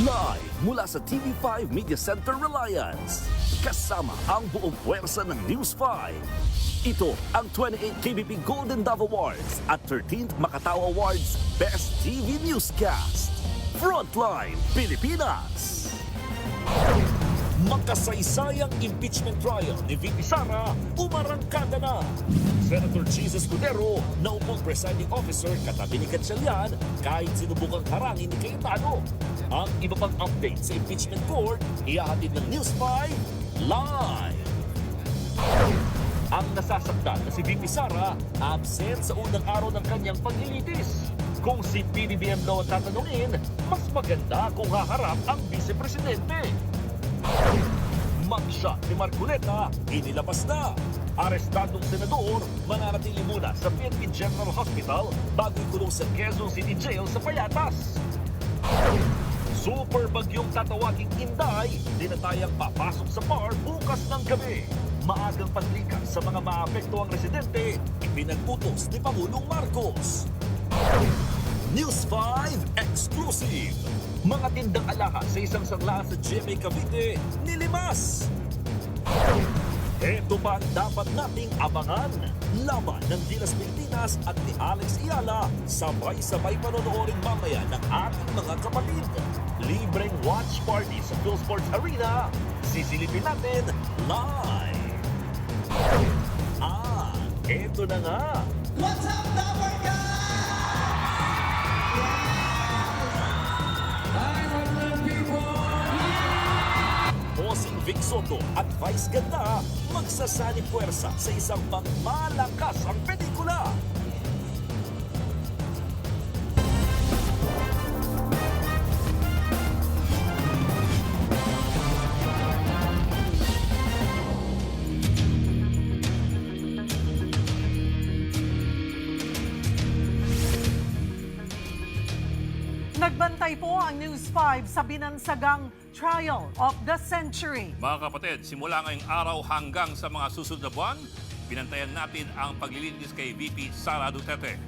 Live mula sa TV5 Media Center Reliance. Kasama ang buong puwersa ng News 5. Ito ang 28th KBP Golden Dove Awards at 13th Macatao Awards Best TV Newscast. Frontline Pilipinas. Makasaysayang impeachment trial ni VP Sara umarangkada na. Senator Jesus Escudero na upong presiding officer katabi ni Gatchalian kahit sinubukang harangin ni Cayetano. Ang iba pang update sa impeachment court, ihahatid ng News 5 live. Ang nasasaktan na si VP Sara absent sa unang araw ng kanyang paglilitis. Kung si PBBM daw ang tatanungin, mas maganda kung haharap ang vice-presidente. Mugshot ni Marcoleta, inilabas na. Arestadong senador, mananatili muna sa PNP General Hospital bago ikulong sa Quezon City Jail sa Payatas. Super bagyong tatawaging Inday, dinatayang papasok sa PAR bukas ng gabi. Maagang panlikas sa mga maapektuang residente, ipinag-utos ni Pangulong Marcos. News 5 Exclusive. Mga tindang alahas sa isang sanglahan sa GMA Cavite, nilimas. Ito pa ang dapat nating abangan. Laban ng Gilas Pilipinas at ni Alex Ayala. Sabay-sabay panonoorin mamaya ng ating mga kapatid. Libreng watch party sa PhilSports Arena. Sisilipin natin live. Ito na nga. What's up, Dapper Guys? Hi, London people! Bossing Vic Soto at Vice Ganda magsasani puwersa sa isang malakas ang pelikula. Nagbantay po ang News 5 sa binansagang Trial of the Century. Mga kapatid, simula ngayong araw hanggang sa mga susunod na buwan, binantayan natin ang paglilitis kay VP Sara Duterte.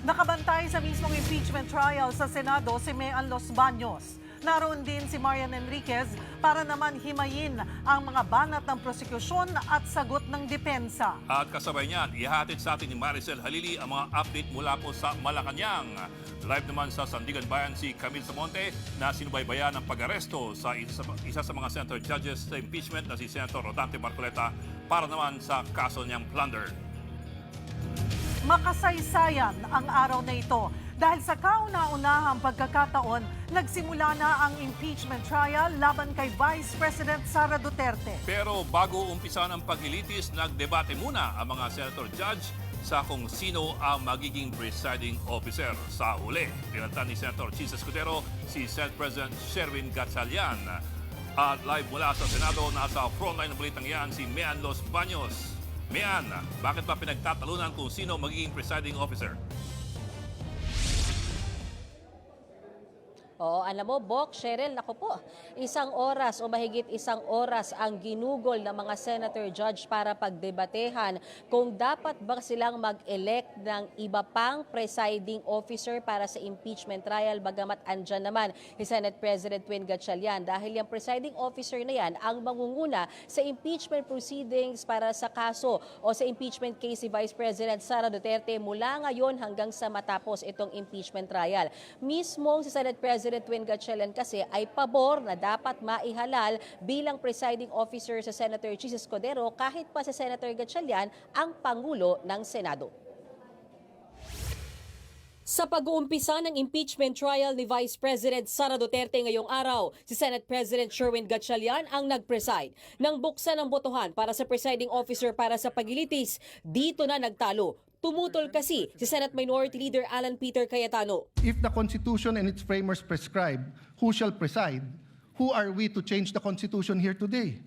Nakabantay sa mismong impeachment trial sa Senado si Mean Los Baños. Naroon din si Marian Enriquez para naman himayin ang mga banat ng prosekusyon at sagot ng depensa. At kasabay niyan, ihatid sa atin ni Maricel Halili ang mga update mula po sa Malacanang. Live naman sa Sandigan Bayan si Camille Samonte na sinubaybayan ng pag-aresto sa isa sa mga senator judges sa impeachment na si Senator Rodante Marcoleta para naman sa kaso niyang plunder. Makasaysayan ang araw na ito dahil sa kauna-unahang pagkakataon, nagsimula na ang impeachment trial laban kay Vice President Sara Duterte. Pero bago umpisa ng paglilitis, nagdebate muna ang mga senator judge sa kung sino ang magiging presiding officer. Sa huli, pinantan ni Senator Jesus Escudero si Senate President Sherwin Gatchalian. At live mula sa Senado, nasa frontline ng balitang yan si Mean Los Baños. Mean, bakit ba pinagtatalunan kung sino magiging presiding officer? Oo, alam mo, Bok, Cheryl, naku po, isang oras o mahigit isang oras ang ginugol ng mga senator judge para pagdebatehan kung dapat ba silang mag-elect ng iba pang presiding officer para sa impeachment trial, bagamat andyan naman si Senate President Win Gatchalian dahil yung presiding officer na yan ang mangunguna sa impeachment proceedings para sa kaso o sa impeachment case si Vice President Sara Duterte mula ngayon hanggang sa matapos itong impeachment trial. Mismong si Senate President Win Gatchalian kasi ay pabor na dapat maihalal bilang presiding officer sa Senator Jesus Escudero kahit pa si Senator Gatchalian ang Pangulo ng Senado. Sa pag-uumpisa ng impeachment trial ni Vice President Sara Duterte ngayong araw, si Senate President Sherwin Gatchalian ang nag-preside. Nang buksan ang botohan para sa presiding officer para sa paglilitis, dito na nagtalo. Tumutol kasi si Senate Minority Leader Alan Peter Cayetano. If the Constitution and its framers prescribe who shall preside, who are we to change the Constitution here today?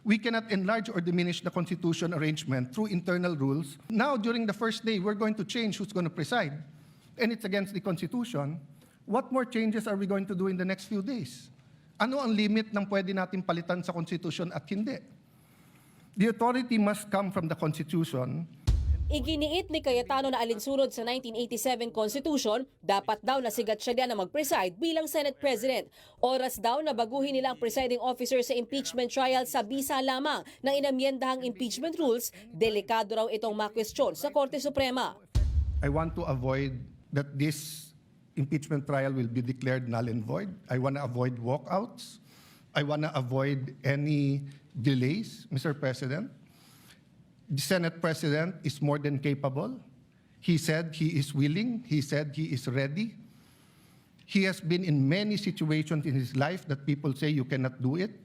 We cannot enlarge or diminish the Constitution arrangement through internal rules. Now, during the first day, we're going to change who's going to preside, and it's against the Constitution. What more changes are we going to do in the next few days? Ano ang limit ng pwede natin palitan sa Constitution at hindi? The authority must come from the Constitution. Iginiit ni Cayetano na alinsunod sa 1987 Constitution, dapat daw nasigat siya diyan na mag-preside bilang Senate President. Oras daw na baguhin nila ang presiding officer sa impeachment trial sa bisa lamang ng inamyendahang impeachment rules, delikado raw itong makwestiyon sa Korte Suprema. I want to avoid that this impeachment trial will be declared null and void. I want to avoid walkouts. I want to avoid any delays, Mr. President. The Senate President is more than capable. He said he is willing. He said he is ready. He has been in many situations in his life that people say you cannot do it,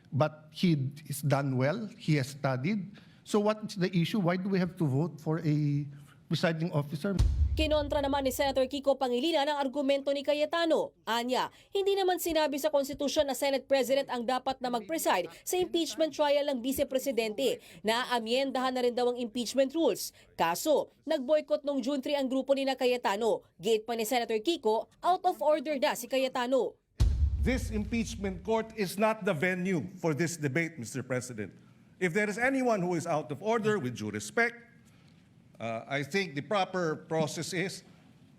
but he is done well. He has studied. So what is the issue? Why do we have to vote for a presiding officer? Kinontra naman ni Senator Kiko Pangilinan ang argumento ni Cayetano. Anya, hindi naman sinabi sa konstitusyon na Senate President ang dapat na mag-preside sa impeachment trial ng Vice Presidente. Naamyendahan na rin daw ang impeachment rules. Kaso, nag-boycott nung June 3 ang grupo ni na Cayetano. Gate pa ni Senator Kiko, out of order na si Cayetano. This impeachment court is not the venue for this debate, Mr. President. If there is anyone who is out of order, with due respect, I think the proper process is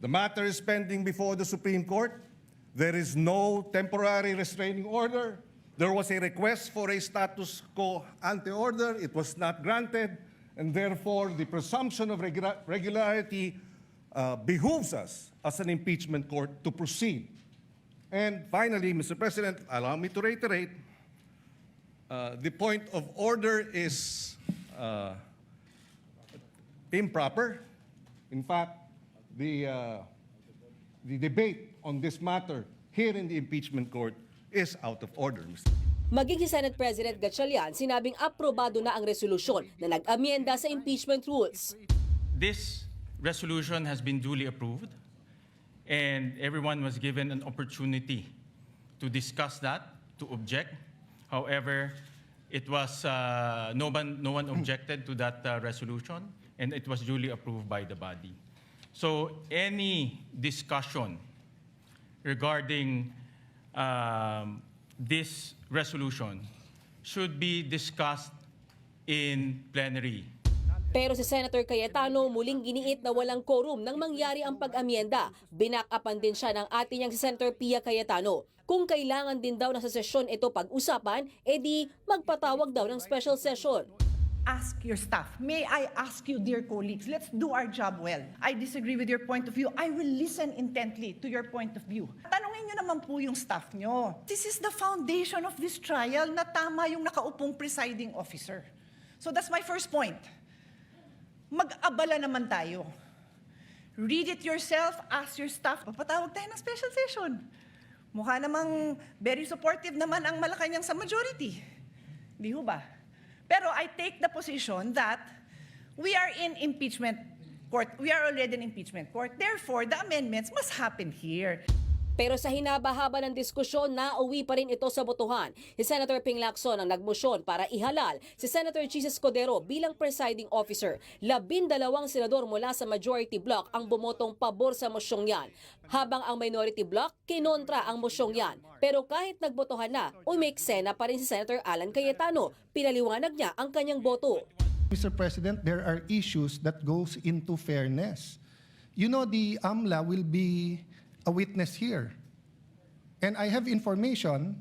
the matter is pending before the Supreme Court. There is no temporary restraining order. There was a request for a status quo ante order. It was not granted. And therefore, the presumption of regularity behooves us as an impeachment court to proceed. And finally, Mr. President, allow me to reiterate, the point of order is improper. In fact, the debate on this matter here in the impeachment court is out of order, Mr. Maging si Senate President Gatchalian, sinabing aprobado na ang resolusyon na nag-amyenda sa impeachment rules. This resolution has been duly approved, and everyone was given an opportunity to discuss that, to object. However, it was no one objected to that resolution, and it was duly approved by the body. So any discussion regarding this resolution should be discussed in plenary. Pero si Senator Cayetano muling giniit na walang quorum nang mangyari ang pag-amyenda. Binakapan din siya ng ate niyang si Senator Pia Cayetano. Kung kailangan din daw na sa sesyon ito pag-usapan, edi magpatawag daw ng special session. Ask your staff. May I ask you, dear colleagues, let's do our job well. I disagree with your point of view. I will listen intently to your point of view. Tanungin nyo naman po yung staff nyo. This is the foundation of this trial na tama yung nakaupong presiding officer. So that's my first point. Mag-abala naman tayo. Read it yourself, ask your staff. Papatawag tayo ng special session. Mukha namang very supportive naman ang Malacanang sa majority. Di ho ba? Pero I take the position that we are in impeachment court. We are already in impeachment court. Therefore, the amendments must happen here. Pero sa hinaba-haba ng diskusyon, nauwi pa rin ito sa botohan. Si Senator Ping Lacson ang nagmosyon para ihalal si Senator Chis Escudero bilang presiding officer. 12 senador mula sa majority bloc ang bumotong pabor sa mosyong yan. Habang ang minority bloc, kinontra ang mosyong yan. Pero kahit nagbotohan na, umeksena pa rin si Senator Alan Cayetano. Pinaliwanag niya ang kanyang boto. Mr. President, there are issues that goes into fairness. You know, the AMLA will be a witness here. And I have information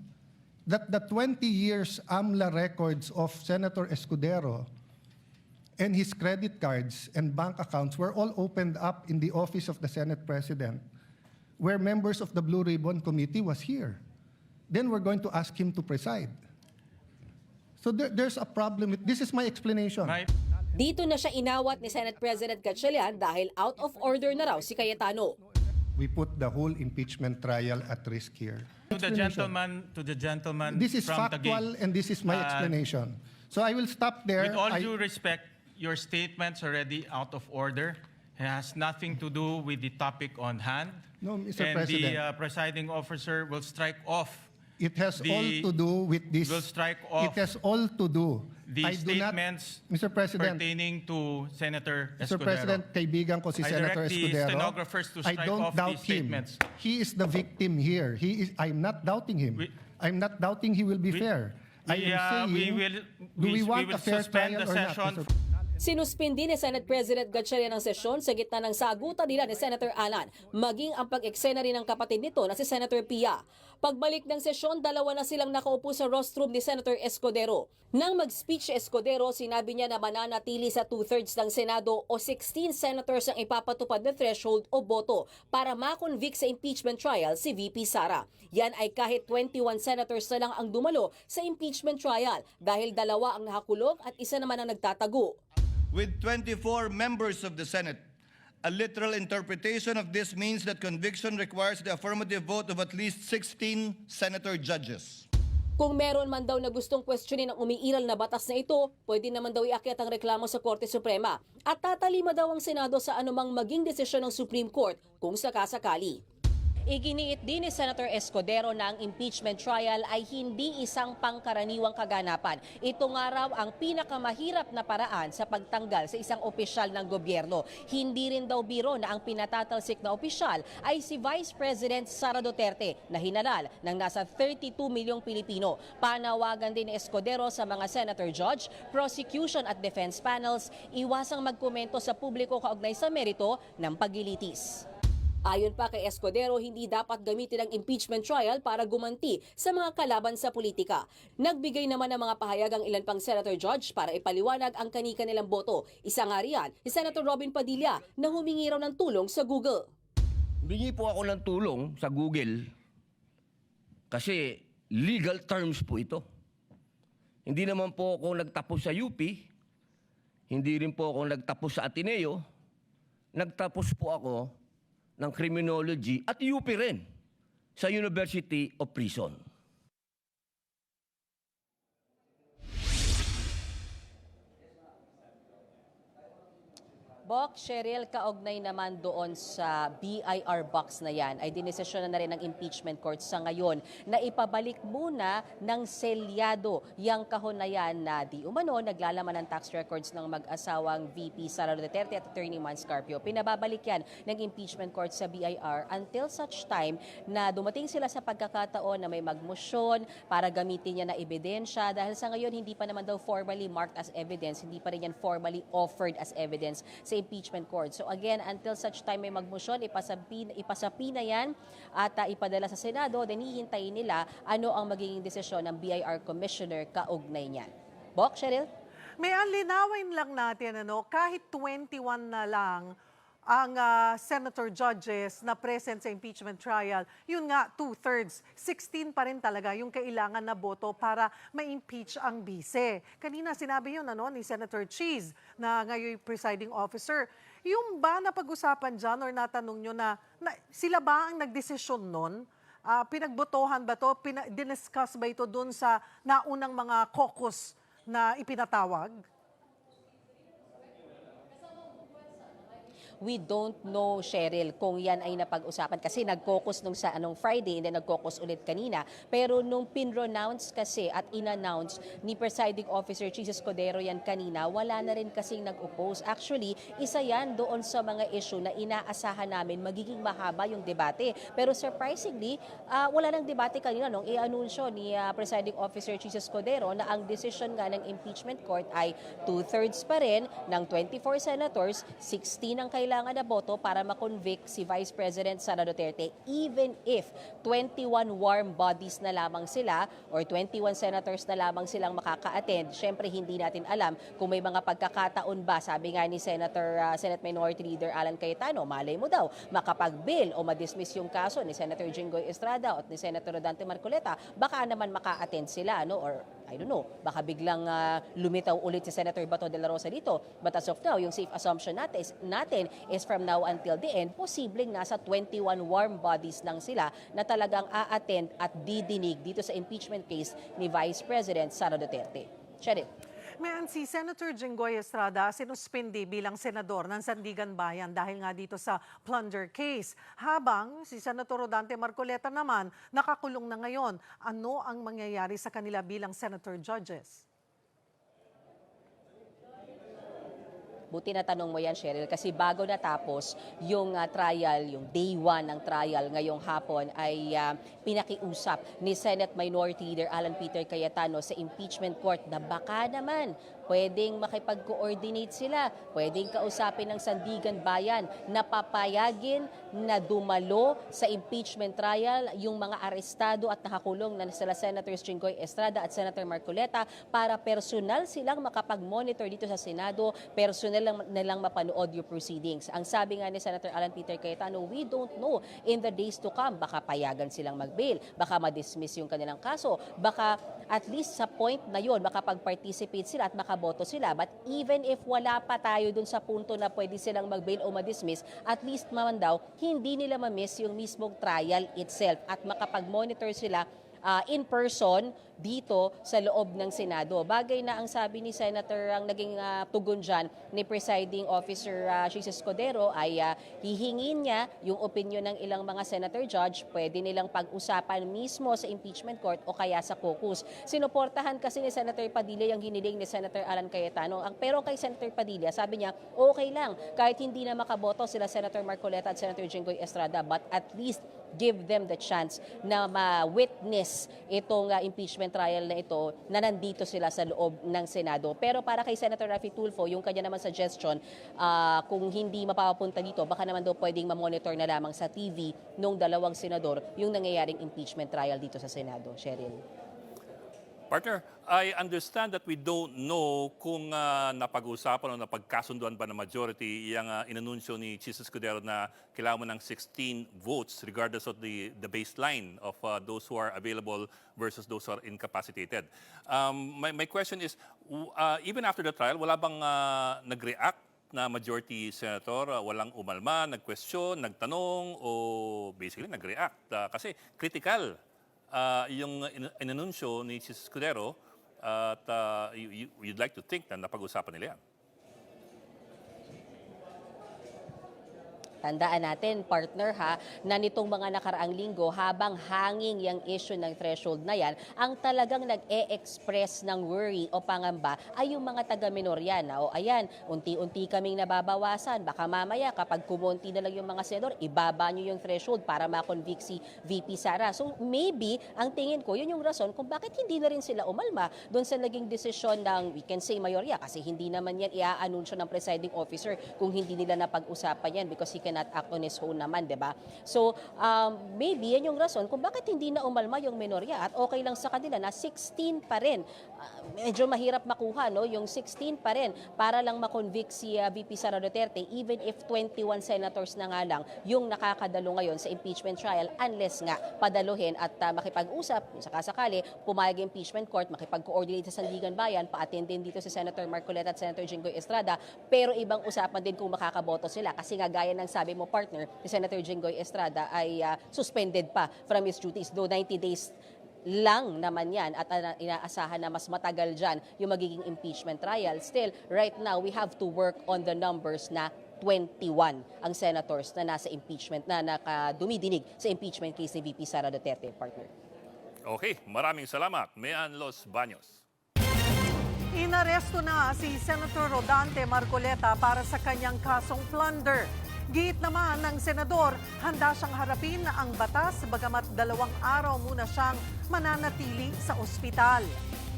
that the 20 years AMLA records of Senator Escudero and his credit cards and bank accounts were all opened up in the office of the Senate President, where members of the Blue Ribbon Committee was here. Then we're going to ask him to preside. So there's a problem with, this is my explanation. Dito na siya inawat ni Senate President Gatchalian dahil out of order na raw si Cayetano. We put the whole impeachment trial at risk here. To the gentleman This is from factual Taguig. and this is my explanation. So I will stop there. With all due respect, your statement's already out of order. It has nothing to do with the topic on hand. No, Mr. And President. the presiding officer will strike off It has all to do with this. will strike off It has all to do. the I do not, statements Mr. President, pertaining to Senator Mr. Escudero. President, kaibigan ko si I Senator direct the Escudero. stenographers to I strike don't off doubt these him. statements. He is the victim here. I'm not doubting him. I'm not doubting he will be fair. I am saying, we will do we want a fair suspend trial the or not, session. Mr. Sinuspindi ni Senate President Gatchalian ang sesyon sa gitna ng sagutan nila ni Senator Alan, maging ang pag-eksena rin ng kapatid nito na si Senator Pia. Pagbalik ng sesyon, dalawa na silang nakaupo sa rostrum ni Senator Escudero. Nang mag-speech si Escudero, sinabi niya na mananatili sa 2/3 ng Senado o 16 senators ang ipapatupad na threshold o boto para makonvict sa impeachment trial si VP Sara. Yan ay kahit 21 senators na lang ang dumalo sa impeachment trial dahil dalawa ang nakakulong at isa naman ang nagtatago. With 24 members of the Senate, a literal interpretation of this means that conviction requires the affirmative vote of at least 16 senator judges. Kung meron man daw na gustong questionin ang umiiral na batas na ito, pwede naman daw iakyat ang reklamo sa Korte Suprema at tatalima daw ang Senado sa anumang maging desisyon ng Supreme Court kung sakasakali. Iginiit din ni Senator Escudero na ang impeachment trial ay hindi isang pangkaraniwang kaganapan. Ito nga raw ang pinakamahirap na paraan sa pagtanggal sa isang opisyal ng gobyerno. Hindi rin daw biro na ang pinatatalsik na opisyal ay si Vice President Sara Duterte na hinalal ng nasa 32 milyong Pilipino. Panawagan din ni Escudero sa mga senator judge, prosecution at defense panels, iwasang magkomento sa publiko kaugnay sa merito ng paglilitis. Ayon pa kay Escudero, hindi dapat gamitin ang impeachment trial para gumanti sa mga kalaban sa politika. Nagbigay naman ng mga pahayag ang ilan pang senator judge para ipaliwanag ang kani-kanilang boto. Isa nga riyan, si Senator Robin Padilla na humingi raw ng tulong sa Google. Humingi po ako ng tulong sa Google kasi legal terms po ito. Hindi naman po ako nagtapos sa UP, hindi rin po ako nagtapos sa Ateneo, nagtapos po ako ng criminology at UP rin sa University of Prison. Bok, Cheryl, kaugnay naman doon sa BIR box na yan, ay dinesisyon na rin ng impeachment court sa ngayon na ipabalik muna ng selyado yang kahon na yan na di umano naglalaman ng tax records ng mag-asawang VP Sara Duterte at Attorney Mans Carpio. Pinababalik yan ng impeachment court sa BIR until such time na dumating sila sa pagkakataon na may magmosyon para gamitin niya na ebidensya dahil sa ngayon hindi pa naman daw formally marked as evidence, hindi pa rin yan formally offered as evidence sa impeachment court. So again, until such time may magmosyon, ipasapi na yan at ipadala sa Senado, then hihintayin nila ano ang magiging desisyon ng BIR Commissioner kaugnay niyan. Bok, Cheryl? May linawin lang natin, kahit 21 na lang ang senator judges na present sa impeachment trial, yun nga, 2/3, 16 pa rin talaga yung kailangan na boto para ma-impeach ang bise. Kanina sinabi yun ni Senator Cheese na ngayon presiding officer. Yung ba napag-usapan dyan or natanong nyo na sila ba ang nagdesisyon nun? Pinagbotohan ba to? Diniscuss ba ito dun sa naunang mga caucus na ipinatawag? We don't know, Cheryl, kung yan ay napag-usapan kasi nag-caucus nung sa Friday and then nag-caucus ulit kanina. Pero nung pin-renounce kasi at in-announce ni Presiding Officer Cheese Escudero yan kanina, wala na rin kasing nag-oppose. Actually, isa yan doon sa mga issue na inaasahan namin magiging mahaba yung debate. Pero surprisingly, wala nang debate kanina nung i-anunsyo ni Presiding Officer Cheese Escudero na ang decision nga ng impeachment court ay 2/3 pa rin ng 24 senators, 16 ang kailangan na boto para makonvict si Vice President Sara Duterte even if 21 warm bodies na lamang sila or 21 senators na lamang silang makaka-attend. Siyempre, hindi natin alam kung may mga pagkakataon ba. Sabi nga ni Senate Minority Leader Alan Cayetano, malay mo daw, makapag-bill o madismiss yung kaso ni Senator Jinggoy Estrada at ni Senator Rodante Marcoleta, baka naman maka-attend sila, or I don't know, baka biglang lumitaw ulit si Senator Bato de la Rosa dito. But as of now, yung safe assumption natin is from now until the end, posibleng nasa 21 warm bodies lang sila na talagang a-attend at didinig dito sa impeachment case ni Vice President Sara Duterte. Cheryl. Mayan, si Senator Jinggoy Estrada sinuspindi bilang senador ng Sandigan Bayan dahil nga dito sa plunder case. Habang si Senator Rodante Marcoleta naman nakakulong na ngayon. Ano ang mangyayari sa kanila bilang senator judges? Buti na tanong mo yan, Cheryl, kasi bago natapos yung trial, yung day 1 ng trial ngayong hapon ay pinakiusap ni Senate Minority Leader Alan Peter Cayetano sa impeachment court na baka naman pwedeng makipag-coordinate sila, pwedeng kausapin ng Sandigan Bayan na papayagin na dumalo sa impeachment trial yung mga arestado at nakakulong na sila Senators Jinggoy Estrada at Senator Marcoleta para personal silang makapag-monitor dito sa Senado, personal lang nilang mapanood yung proceedings. Ang sabi nga ni Senator Alan Peter Cayetano, we don't know in the days to come, baka payagan silang mag-bail, baka ma-dismiss yung kanilang kaso, baka at least sa point na yun, makapag-participate sila at makaboto sila. But even if wala pa tayo dun sa punto na pwede silang mag-bail o ma-dismiss, at least naman daw, hindi nila ma-miss yung mismong trial itself at makapag-monitor sila in person dito sa loob ng Senado. Bagay na ang sabi ni Senator, ang naging tugon dyan ni Presiding Officer Jesus Escudero ay hihingin niya yung opinion ng ilang mga Senator Judge, pwede nilang pag-usapan mismo sa impeachment court o kaya sa caucus. Sinuportahan kasi ni Senator Padilla yung hiniling ni Senator Alan Cayetano. Pero kay Senator Padilla, sabi niya, okay lang, kahit hindi na makaboto sila Senator Marcoleta at Senator Jinggoy Estrada, but at least give them the chance na ma-witness itong impeachment trial na ito na nandito sila sa loob ng Senado. Pero para kay Senator Raffy Tulfo, yung kanya naman suggestion, kung hindi mapapunta dito, baka naman daw pwedeng ma-monitor na lamang sa TV nung dalawang senador yung nangyayaring impeachment trial dito sa Senado. Cheryl. Partner, I understand that we don't know kung napag-usapan o napagkasunduan ba ng majority yung inanunsyo ni Jesus Escudero na kailangan mo ng 16 votes regardless of the baseline of those who are available versus those who are incapacitated. My question is, even after the trial, wala bang nag-react na majority senator? Walang umalma, nag-question, nagtanong o basically nag-react? Kasi critical yung inanunsyo ni Jesus Escudero at you'd like to think na napag-usapan nila yan. Tandaan natin, partner na nitong mga nakaraang linggo, habang hanging yung issue ng threshold na yan, ang talagang nag-e-express ng worry o pangamba ay yung mga taga-minorya na, o ayan, unti-unti kaming nababawasan, baka mamaya kapag kumonti na lang yung mga senador, ibaba nyo yung threshold para ma-convict si VP Sara. So maybe, ang tingin ko, yun yung rason kung bakit hindi na rin sila umalma doon sa naging desisyon ng, we can say, mayorya, kasi hindi naman yan i-aanunsyo ng presiding officer kung hindi nila napag-usapan yan because he cannot act on his own naman, di ba? So, maybe yan yung rason kung bakit hindi na umalma yung minorya at okay lang sa kanila na 16 pa rin. Medyo mahirap makuha, no? Yung 16 pa rin para lang makonvict si VP Sara Duterte even if 21 senators na nga lang yung nakakadalo ngayon sa impeachment trial unless nga padaluhin at makipag-usap, sakasakali, pumayag impeachment court, makipag-coordinate sa Sandigan Bayan, pa-attend din dito si Senator Marcoleta at Senator Jinggoy Estrada, pero ibang usapan din kung makakaboto sila kasi nga gaya ng sabi mo, partner, ni Senator Jinggoy Estrada ay suspended pa from his duties, though 90 days lang naman yan at inaasahan na mas matagal dyan yung magiging impeachment trial. Still, right now, we have to work on the numbers na 21 ang senators na nasa impeachment, na nakadumidinig sa impeachment case ni VP Sara Duterte, partner. Okay, maraming salamat. Mean Los Baños. Inaresto na si Senator Rodante Marcoleta para sa kanyang kasong plunder. Giit naman ng senador, handa siyang harapin ang batas bagamat 2 araw muna siyang mananatili sa ospital.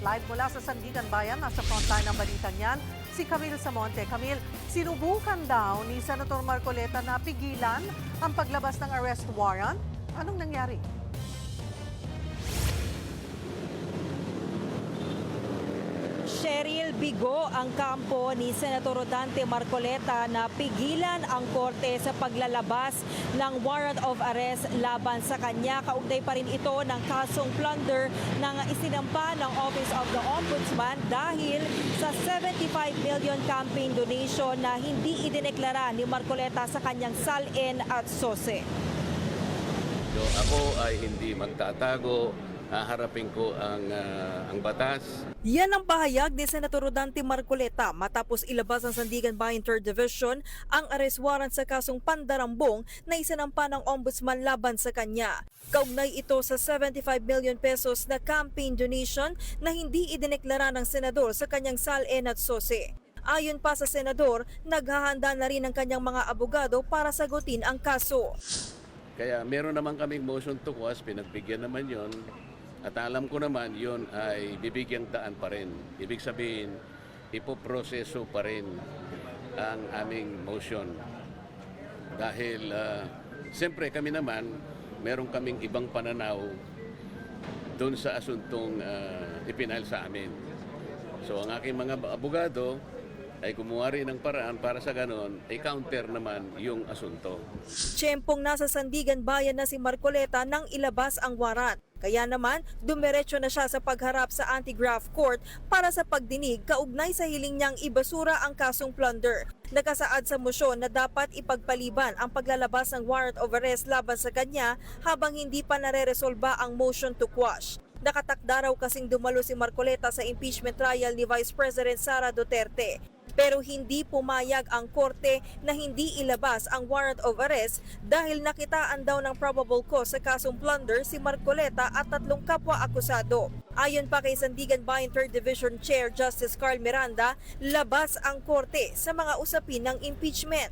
Live mula sa Sandigan Bayan, nasa frontline ng balita niyan, si Camille Samonte. Camille, sinubukan daw ni Senator Marcoleta na pigilan ang paglabas ng arrest warrant. Anong nangyari? Cheryl, bigo ang kampo ni Senator Rodante Marcoleta na pigilan ang korte sa paglalabas ng warrant of arrest laban sa kanya. Kaugnay pa rin ito ng kasong plunder ng isinampa ng Office of the Ombudsman dahil sa 75 million campaign donation na hindi idineklara ni Marcoleta sa kanyang SALN at SOSE. Ako ay hindi magtatago. Haharapin ko ang batas. Yan ang pahayag ni Senator Rodante Marcoleta matapos ilabas ng Sandigan Bayan 3rd Division ang arrest warrant sa kasong pandarambong na isinampa ng Ombudsman laban sa kanya. Kaugnay ito sa 75 million pesos na campaign donation na hindi idineklara ng senador sa kanyang SALN at SOSE. Ayon pa sa senador, naghahanda na rin ang kanyang mga abogado para sagutin ang kaso. Kaya meron naman kaming motion to quash, pinagbigyan naman yon. At alam ko naman yon ay bibigyang daan pa rin. Ibig sabihin, ipoproseso pa rin ang aming motion. Dahil siyempre kami naman, meron kaming ibang pananaw doon sa asuntong ipinail sa amin. So ang aking mga abogado ay gumawa rin ng paraan para sa ganon, ay counter naman yung asunto. Tiyempong nasa Sandigan Bayan na si Marcoleta nang ilabas ang warrant. Kaya naman, dumiretso na siya sa pagharap sa anti-graft court para sa pagdinig kaugnay sa hiling niyang ibasura ang kasong plunder. Nakasaad sa mosyon na dapat ipagpaliban ang paglalabas ng warrant of arrest laban sa kanya habang hindi pa nare-resolba ang motion to quash. Nakatakda raw kasing dumalo si Marcoleta sa impeachment trial ni Vice President Sara Duterte. Pero hindi pumayag ang korte na hindi ilabas ang warrant of arrest dahil nakitaan daw ng probable cause sa kasong plunder si Marcoleta at 3 kapwa akusado. Ayon pa kay Sandigan Bayan 3rd Division Chair Justice Carl Miranda, labas ang korte sa mga usapin ng impeachment.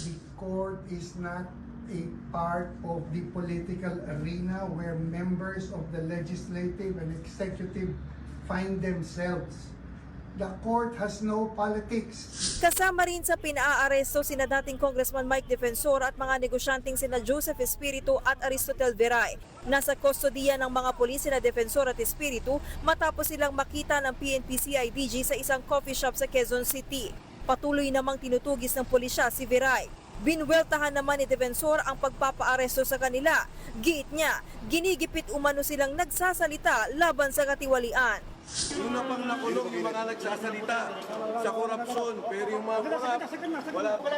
The court is not a part of the political arena where members of the legislative and executive find themselves. The court has no politics. Kasama rin sa pinaaresto sina dating Congressman Mike Defensor at mga negosyanteng sina Joseph Espiritu at Aristotel Veray. Nasa kustodiya ng mga pulis sina Defensor at Espiritu matapos silang makita ng PNP-CIDG sa isang coffee shop sa Quezon City. Patuloy namang tinutugis ng pulisya si Veray. Binweltahan naman ni Defensor ang pagpapaaresto sa kanila. Giit niya, ginigipit umano silang nagsasalita laban sa katiwalian. Yung na pang nakulong yung mga nagsasalita sa korupsyon, pero yung mga korap, wala pa.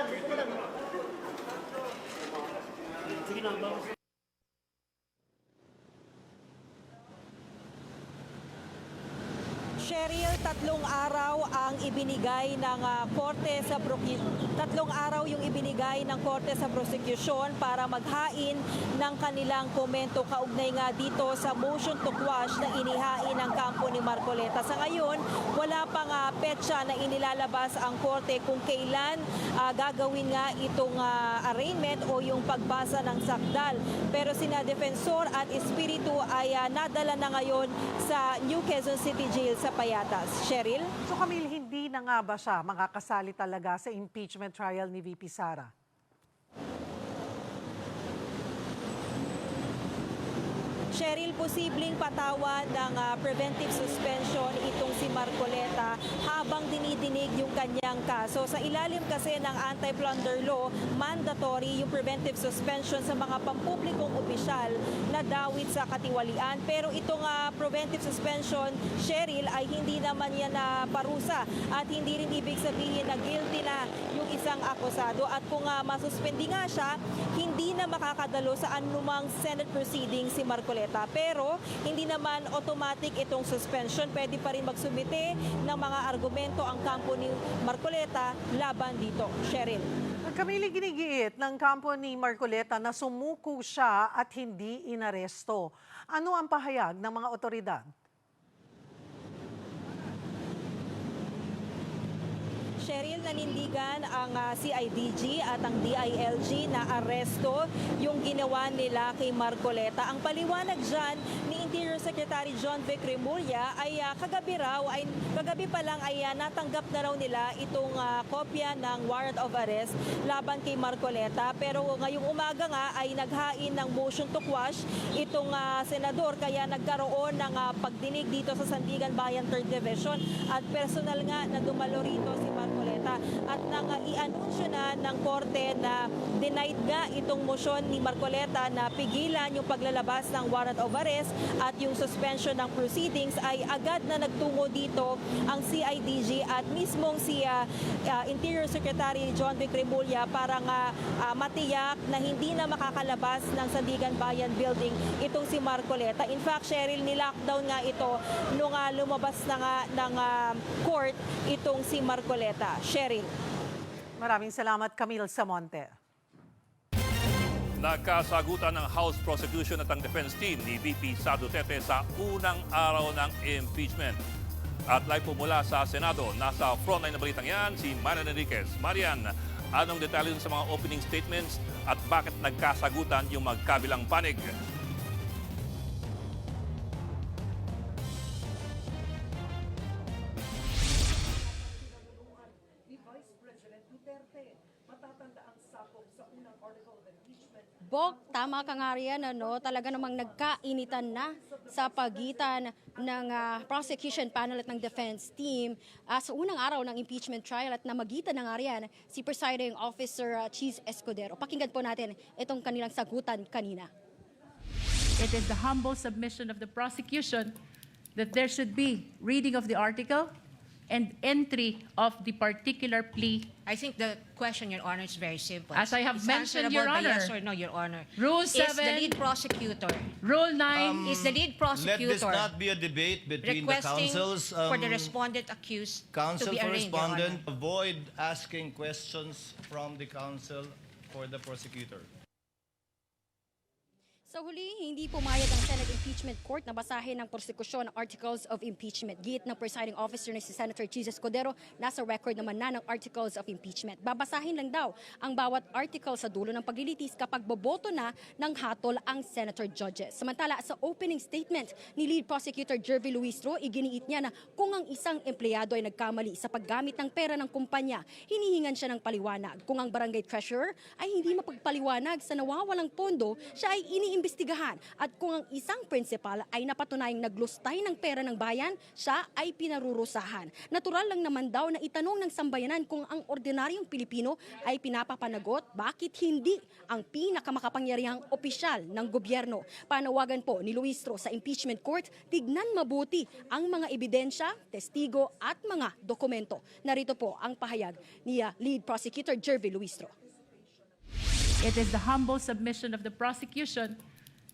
Cheryl, 3 araw ang ibinigay ng korte sa 3 araw yung ibinigay ng korte sa prosecution para maghain ng kanilang komento kaugnay nga dito sa motion to quash na inihain ng kampo ni Marcoleta. Sa ngayon, wala pang petsa na inilalabas ang korte kung kailan gagawin nga itong arraignment o yung pagbasa ng sakdal. Pero sina Defensor at Espiritu ay nadala na ngayon sa New Quezon City Jail sa Payatas. Cheryl? So Camille, hindi na nga ba siya makakasali talaga sa impeachment trial ni VP Sara? Cheryl, posibleng patawan ng preventive suspension itong si Marcoleta habang dinidinig yung kanyang kaso. Sa ilalim kasi ng anti-plunder law, mandatory yung preventive suspension sa mga pampublikong opisyal na dawit sa katiwalian. Pero itong preventive suspension, Cheryl, ay hindi naman yan na parusa at hindi rin ibig sabihin na guilty na yung isang akusado. At kung masuspendi nga siya, hindi na makakadalo sa anumang Senate proceeding si Marcoleta. Pero hindi naman automatic itong suspension. Pwede pa rin magsumite ng mga argumento ang kampo ni Marcoleta laban dito. Cheryl. Camille, ginigiit ng kampo ni Marcoleta na sumuko siya at hindi inaresto. Ano ang pahayag ng mga otoridad? Cheryl, nanindigan ang CIDG at ang DILG na aresto yung ginawa nila kay Marcoleta. Ang paliwanag dyan ni Interior Secretary John Vic Remulla ay kagabi pa lang ay natanggap na raw nila itong kopya ng warrant of arrest laban kay Marcoleta. Pero ngayong umaga nga ay naghain ng motion to quash itong senador, kaya nagkaroon ng pagdinig dito sa Sandigan Bayan 3rd Division at personal nga na dumalo rito si Marcoleta at nang i-anunsyo na ng korte na denied nga itong motion ni Marcoleta na pigilan yung paglalabas ng warrant of arrest at yung suspension ng proceedings, ay agad na nagtungo dito ang CIDG at mismong si Interior Secretary John Vic Remulla para nga matiyak na hindi na makakalabas ng Sandigan Bayan Building itong si Marcoleta. In fact, Cheryl, nilockdown nga ito nung lumabas na nga ng court itong si Marcoleta. Cheryl. Maraming salamat, Camille Samonte. Nagkasagutan ng House Prosecution at ang defense team ni VP Sara Duterte sa unang araw ng impeachment. At live po mula sa Senado, nasa frontline na balitang yan, si Marian Enriquez. Marian, anong detalye sa mga opening statements at bakit nagkasagutan yung magkabilang panig? Bok, tama ka nga riyan, ano, talaga namang nagkainitan na sa pagitan ng prosecution panel at ng defense team sa unang araw ng impeachment trial at namagitan na nga riyan si Presiding Officer Cheese Escudero. Pakinggan po natin itong kanilang sagutan kanina. It is the humble submission of the prosecution that there should be reading of the article and entry of the particular plea. I think the question, Your Honor, is very simple. As I have It's mentioned, answerable Your by Honor. yes or no, Your Honor. Rule Is the 7, lead prosecutor, Rule 9, is the lead Let this prosecutor not be a debate between the requesting councils. for the respondent accused Counsel to be for arraigned, Your Honor? respondent, avoid asking questions from the counsel for the prosecutor. Sa huli, hindi pumayag ang Senate Impeachment Court na basahin ng prosekusyon ang Articles of Impeachment. Giit ng presiding officer na si Senator Cheese Escudero, nasa record naman na ng Articles of Impeachment. Babasahin lang daw ang bawat article sa dulo ng paglilitis kapag boboto na ng hatol ang senator judges. Samantala, sa opening statement ni Lead Prosecutor Jervy Luistro, iginiit niya na kung ang isang empleyado ay nagkamali sa paggamit ng pera ng kumpanya, hinihingan siya ng paliwanag. Kung ang barangay treasurer ay hindi mapagpaliwanag sa nawawalang pondo, siya ay iniimbestigahan. At kung ang isang principal ay napatunayang naglustay ng pera ng bayan, siya ay pinarurusahan. Natural lang naman daw na itanong ng sambayanan kung ang ordinaryong Pilipino ay pinapapanagot, bakit hindi ang pinakamakapangyarihang opisyal ng gobyerno. Panawagan po ni Luistro sa impeachment court, tignan mabuti ang mga ebidensya, testigo at mga dokumento. Narito po ang pahayag ni Lead Prosecutor Jervy Luistro. it is the humble submission of the prosecution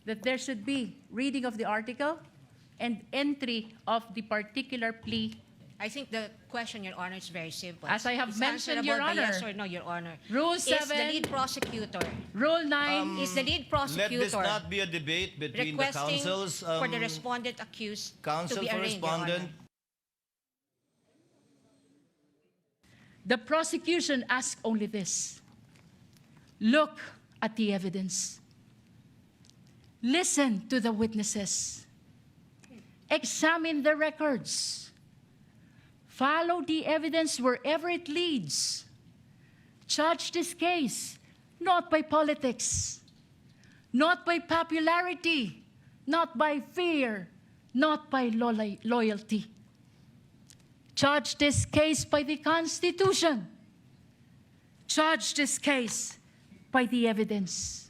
that there should be reading of the article and entry of the particular plea. I think the question, Your Honor, is very simple. As I have It's mentioned, answerable Your by Honor. yes or no, Your Honor. Rule Is 7, the lead prosecutor, Rule 9, is the lead Let prosecutor this not be a debate between the requesting councils. for the respondent accused to Counsel be for arraigned, Your Honor? respondent. the prosecution asks only this. Look at the evidence. Listen to the witnesses. Examine the records. Follow the evidence wherever it leads. Judge this case not by politics, not by popularity, not by fear, not by loyalty. Judge this case by the Constitution. Judge this case by the evidence.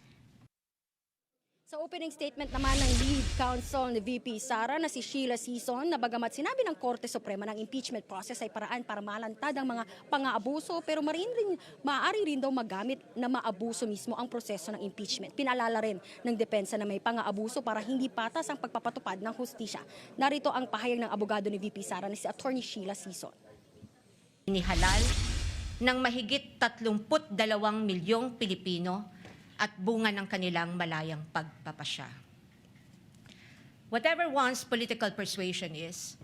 Sa opening statement naman ng lead counsel ni VP Sara na si Sheila Sison na bagamat sinabi ng Korte Suprema ng impeachment process ay paraan para malantad ang mga pang-aabuso pero maaari rin daw magamit na maabuso mismo ang proseso ng impeachment. Pinaalala rin ng depensa na may pang-aabuso para hindi patas ang pagpapatupad ng hustisya. Narito ang pahayag ng abogado ni VP Sara na si Attorney Sheila Sison. Inihalal ng mahigit 32 milyong Pilipino at bunga ng kanilang malayang pagpapasya. Whatever one's political persuasion is,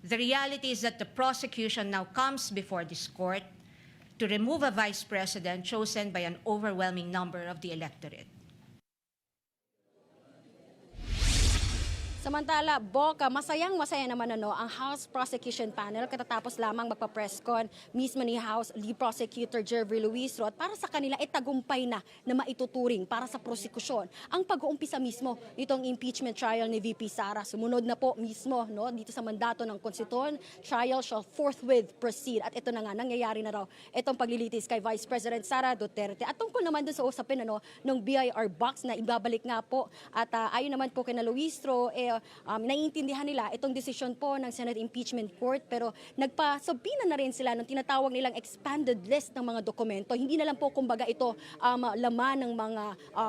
the reality is that the prosecution now comes before this court to remove a vice president chosen by an overwhelming number of the electorate. Samantala, Boca, masayang-masaya naman ang House Prosecution Panel katatapos lamang magpa-presscon mismo ni House Lead Prosecutor Jervy Luistro at para sa kanila ay tagumpay na maituturing para sa prosekusyon ang pag-uumpisa mismo nitong impeachment trial ni VP Sara. Sumunod na po mismo dito sa mandato ng Konstitusyon, trial shall forthwith proceed. At ito na nga, nangyayari na raw itong paglilitis kay Vice President Sara Duterte. At tungkol naman dun sa usapin ng BIR box na ibabalik nga po at ayon naman po kina Luistro, naiintindihan nila itong desisyon po ng Senate Impeachment Court pero nagpasabina na rin sila ng tinatawag nilang expanded list ng mga dokumento. Hindi na lang po kumbaga ito laman ng mga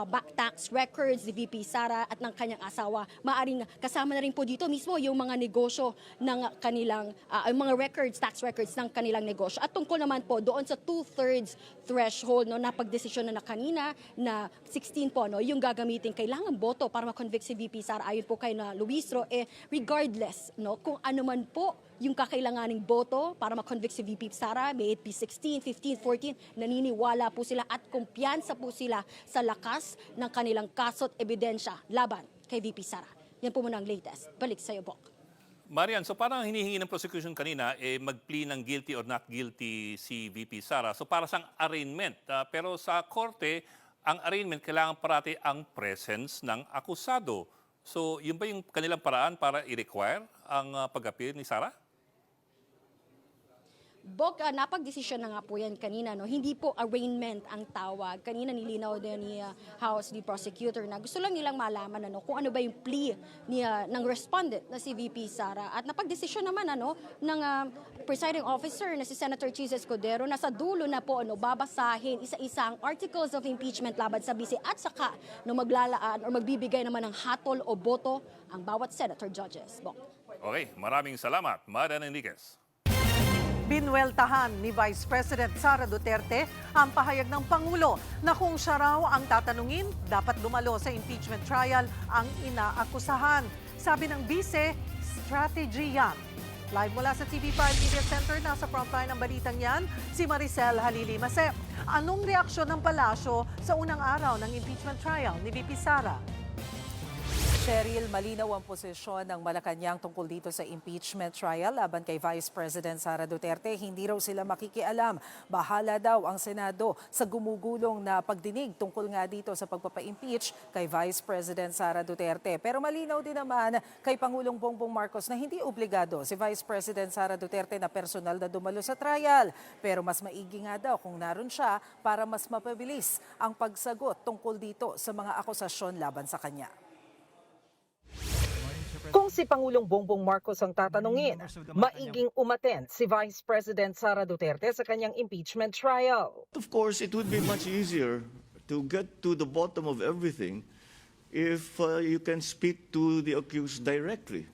back tax records ni VP Sara at ng kanyang asawa. Maaring kasama na rin po dito mismo yung mga negosyo ng kanilang, mga records, tax records ng kanilang negosyo. At tungkol naman po doon sa 2/3 threshold na pagdesisyon na kanina na 16 po yung gagamitin kailangan boto para ma-convict si VP Sara ayon po kay na Luistro regardless kung ano man po yung kakailanganing boto para ma-convict si VP Sara, may it be 16, 15, 14, naniniwala po sila at kumpiyansa po sila sa lakas ng kanilang kaso't ebidensya laban kay VP Sara. Yan po muna ang latest. Balik sa iyo, Bok. Marian, so parang hinihingi ng prosecution kanina, mag-plea ng guilty or not guilty si VP Sara. So para sang arraignment. Pero sa korte, ang arraignment kailangan parati ang presence ng akusado. So, yun ba yung kanilang paraan para i-require ang pag-appear ni Sara? Bok, napag-desisyon na nga po yan kanina. No? Hindi po arraignment ang tawag. Kanina nilinaw din ni House the Prosecutor na gusto lang nilang malaman kung ano ba yung plea ng respondent na si VP Sara. At napag-desisyon naman ng presiding officer na si Senator Chis Escudero na sa dulo na po babasahin isa-isa ang articles of impeachment laban sa BC at saka maglalaan o magbibigay naman ng hatol o boto ang bawat senator judges. Bok. Okay, maraming salamat, Marian Enriquez. Binueltahan ni Vice President Sara Duterte ang pahayag ng Pangulo na kung siya raw ang tatanungin, dapat dumalo sa impeachment trial ang inaakusahan. Sabi ng Vice, strategy yan. Live mula sa TV5 Media Center, nasa frontline ng balitang yan, si Maricel Halili-Masep. Anong reaksyon ng palasyo sa unang araw ng impeachment trial ni VP Sara? Cheryl, malinaw ang posisyon ng Malacanang tungkol dito sa impeachment trial laban kay Vice President Sara Duterte. Hindi raw sila makikialam. Bahala daw ang Senado sa gumugulong na pagdinig tungkol nga dito sa pagpapa-impeach kay Vice President Sara Duterte. Pero malinaw din naman kay Pangulong Bongbong Marcos na hindi obligado si Vice President Sara Duterte na personal na dumalo sa trial. Pero mas maigi nga daw kung naroon siya para mas mapabilis ang pagsagot tungkol dito sa mga akusasyon laban sa kanya. Kung si Pangulong Bongbong Marcos ang tatanungin, maiging umattend si Vice President Sara Duterte sa kanyang impeachment trial. Of course, it would be much easier to get to the bottom of everything if you can speak to the accused directly.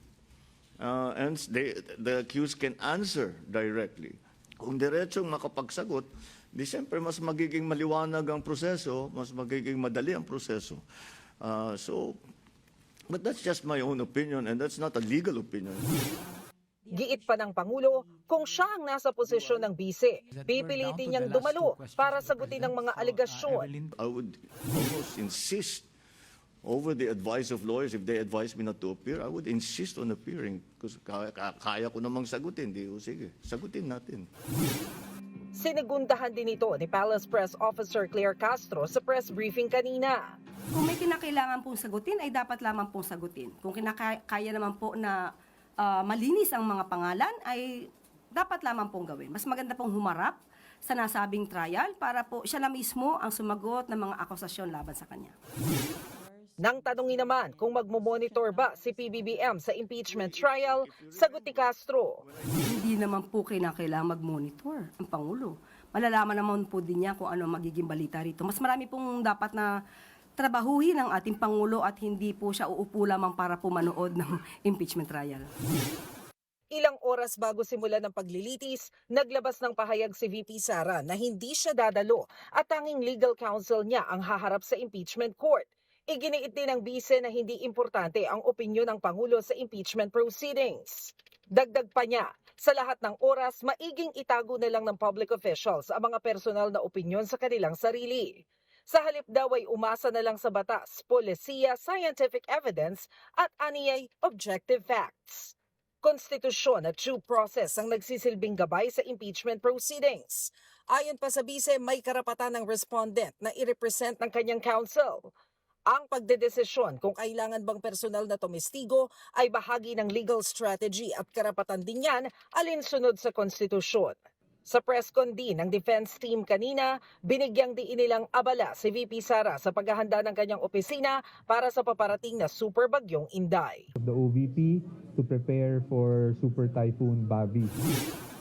And the accused can answer directly. Kung diretsong makapagsagot, di siyempre mas magiging maliwanag ang proseso, mas magiging madali ang proseso. But that's just my own opinion and that's not a legal opinion. Giit pa ng Pangulo, kung siya ang nasa posisyon ng bise, pipilitin niyang dumalo para sagutin ang mga alegasyon. I would almost insist over the advice of lawyers. If they advise me not to appear, I would insist on appearing because kaya ko namang sagutin. Sige, sagutin natin. Sinigundahan din ito ni Palace Press Officer Claire Castro sa press briefing kanina. Kung may kinakailangan pong sagutin, ay dapat lamang pong sagutin. Kung kaya naman po na malinis ang mga pangalan, ay dapat lamang pong gawin. Mas maganda pong humarap sa nasabing trial para po siya na mismo ang sumagot ng mga akusasyon laban sa kanya. Nang tanungin naman kung magmomonitor ba si PBBM sa impeachment trial, sagot ni Castro. Hindi naman po kinakailangan mag-monitor ang Pangulo. Malalaman naman po din niya kung ano magiging balita rito. Mas marami pong dapat na trabahuhin ng ating Pangulo at hindi po siya uupo lamang para po manood ng impeachment trial. Ilang oras bago simulan ng paglilitis, naglabas ng pahayag si VP Sara na hindi siya dadalo at tanging legal counsel niya ang haharap sa impeachment court. Iginiit din ng bise na hindi importante ang opinyon ng Pangulo sa impeachment proceedings. Dagdag pa niya, sa lahat ng oras, maiging itago na lang ng public officials ang mga personal na opinyon sa kanilang sarili. Sa halip daw ay umasa na lang sa batas, polisiya, scientific evidence at aniyay objective facts. Konstitusyon at due process ang nagsisilbing gabay sa impeachment proceedings. Ayon pa sa bise, may karapatan ng respondent na i-represent ng kanyang counsel. Ang pagdedesisyon kung kailangan bang personal na tumestigo ay bahagi ng legal strategy at karapatan din yan alinsunod sa konstitusyon. Sa press con din ng defense team kanina, binigyang diin nilang abala si VP Sara sa paghahanda ng kanyang opisina para sa paparating na super bagyong Inday. The OVP to prepare for Super Typhoon Bavi.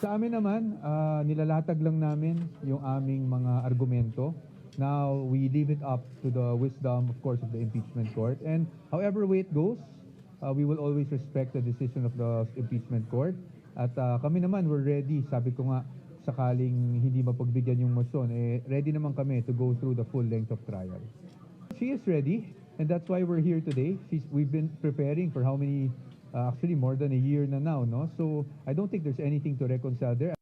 Sa amin naman, nilalatag lang namin yung aming mga argumento. Now, we leave it up to the wisdom, of course, of the impeachment court. And however way it goes, we will always respect the decision of the impeachment court. At kami naman, we're ready. Sabi ko nga, sakaling hindi mapagbigyan yung motion, ready naman kami to go through the full length of trial. She is ready, and that's why we're here today. We've been preparing for how many, actually more than a year na now, no? So I don't think there's anything to reconcile there.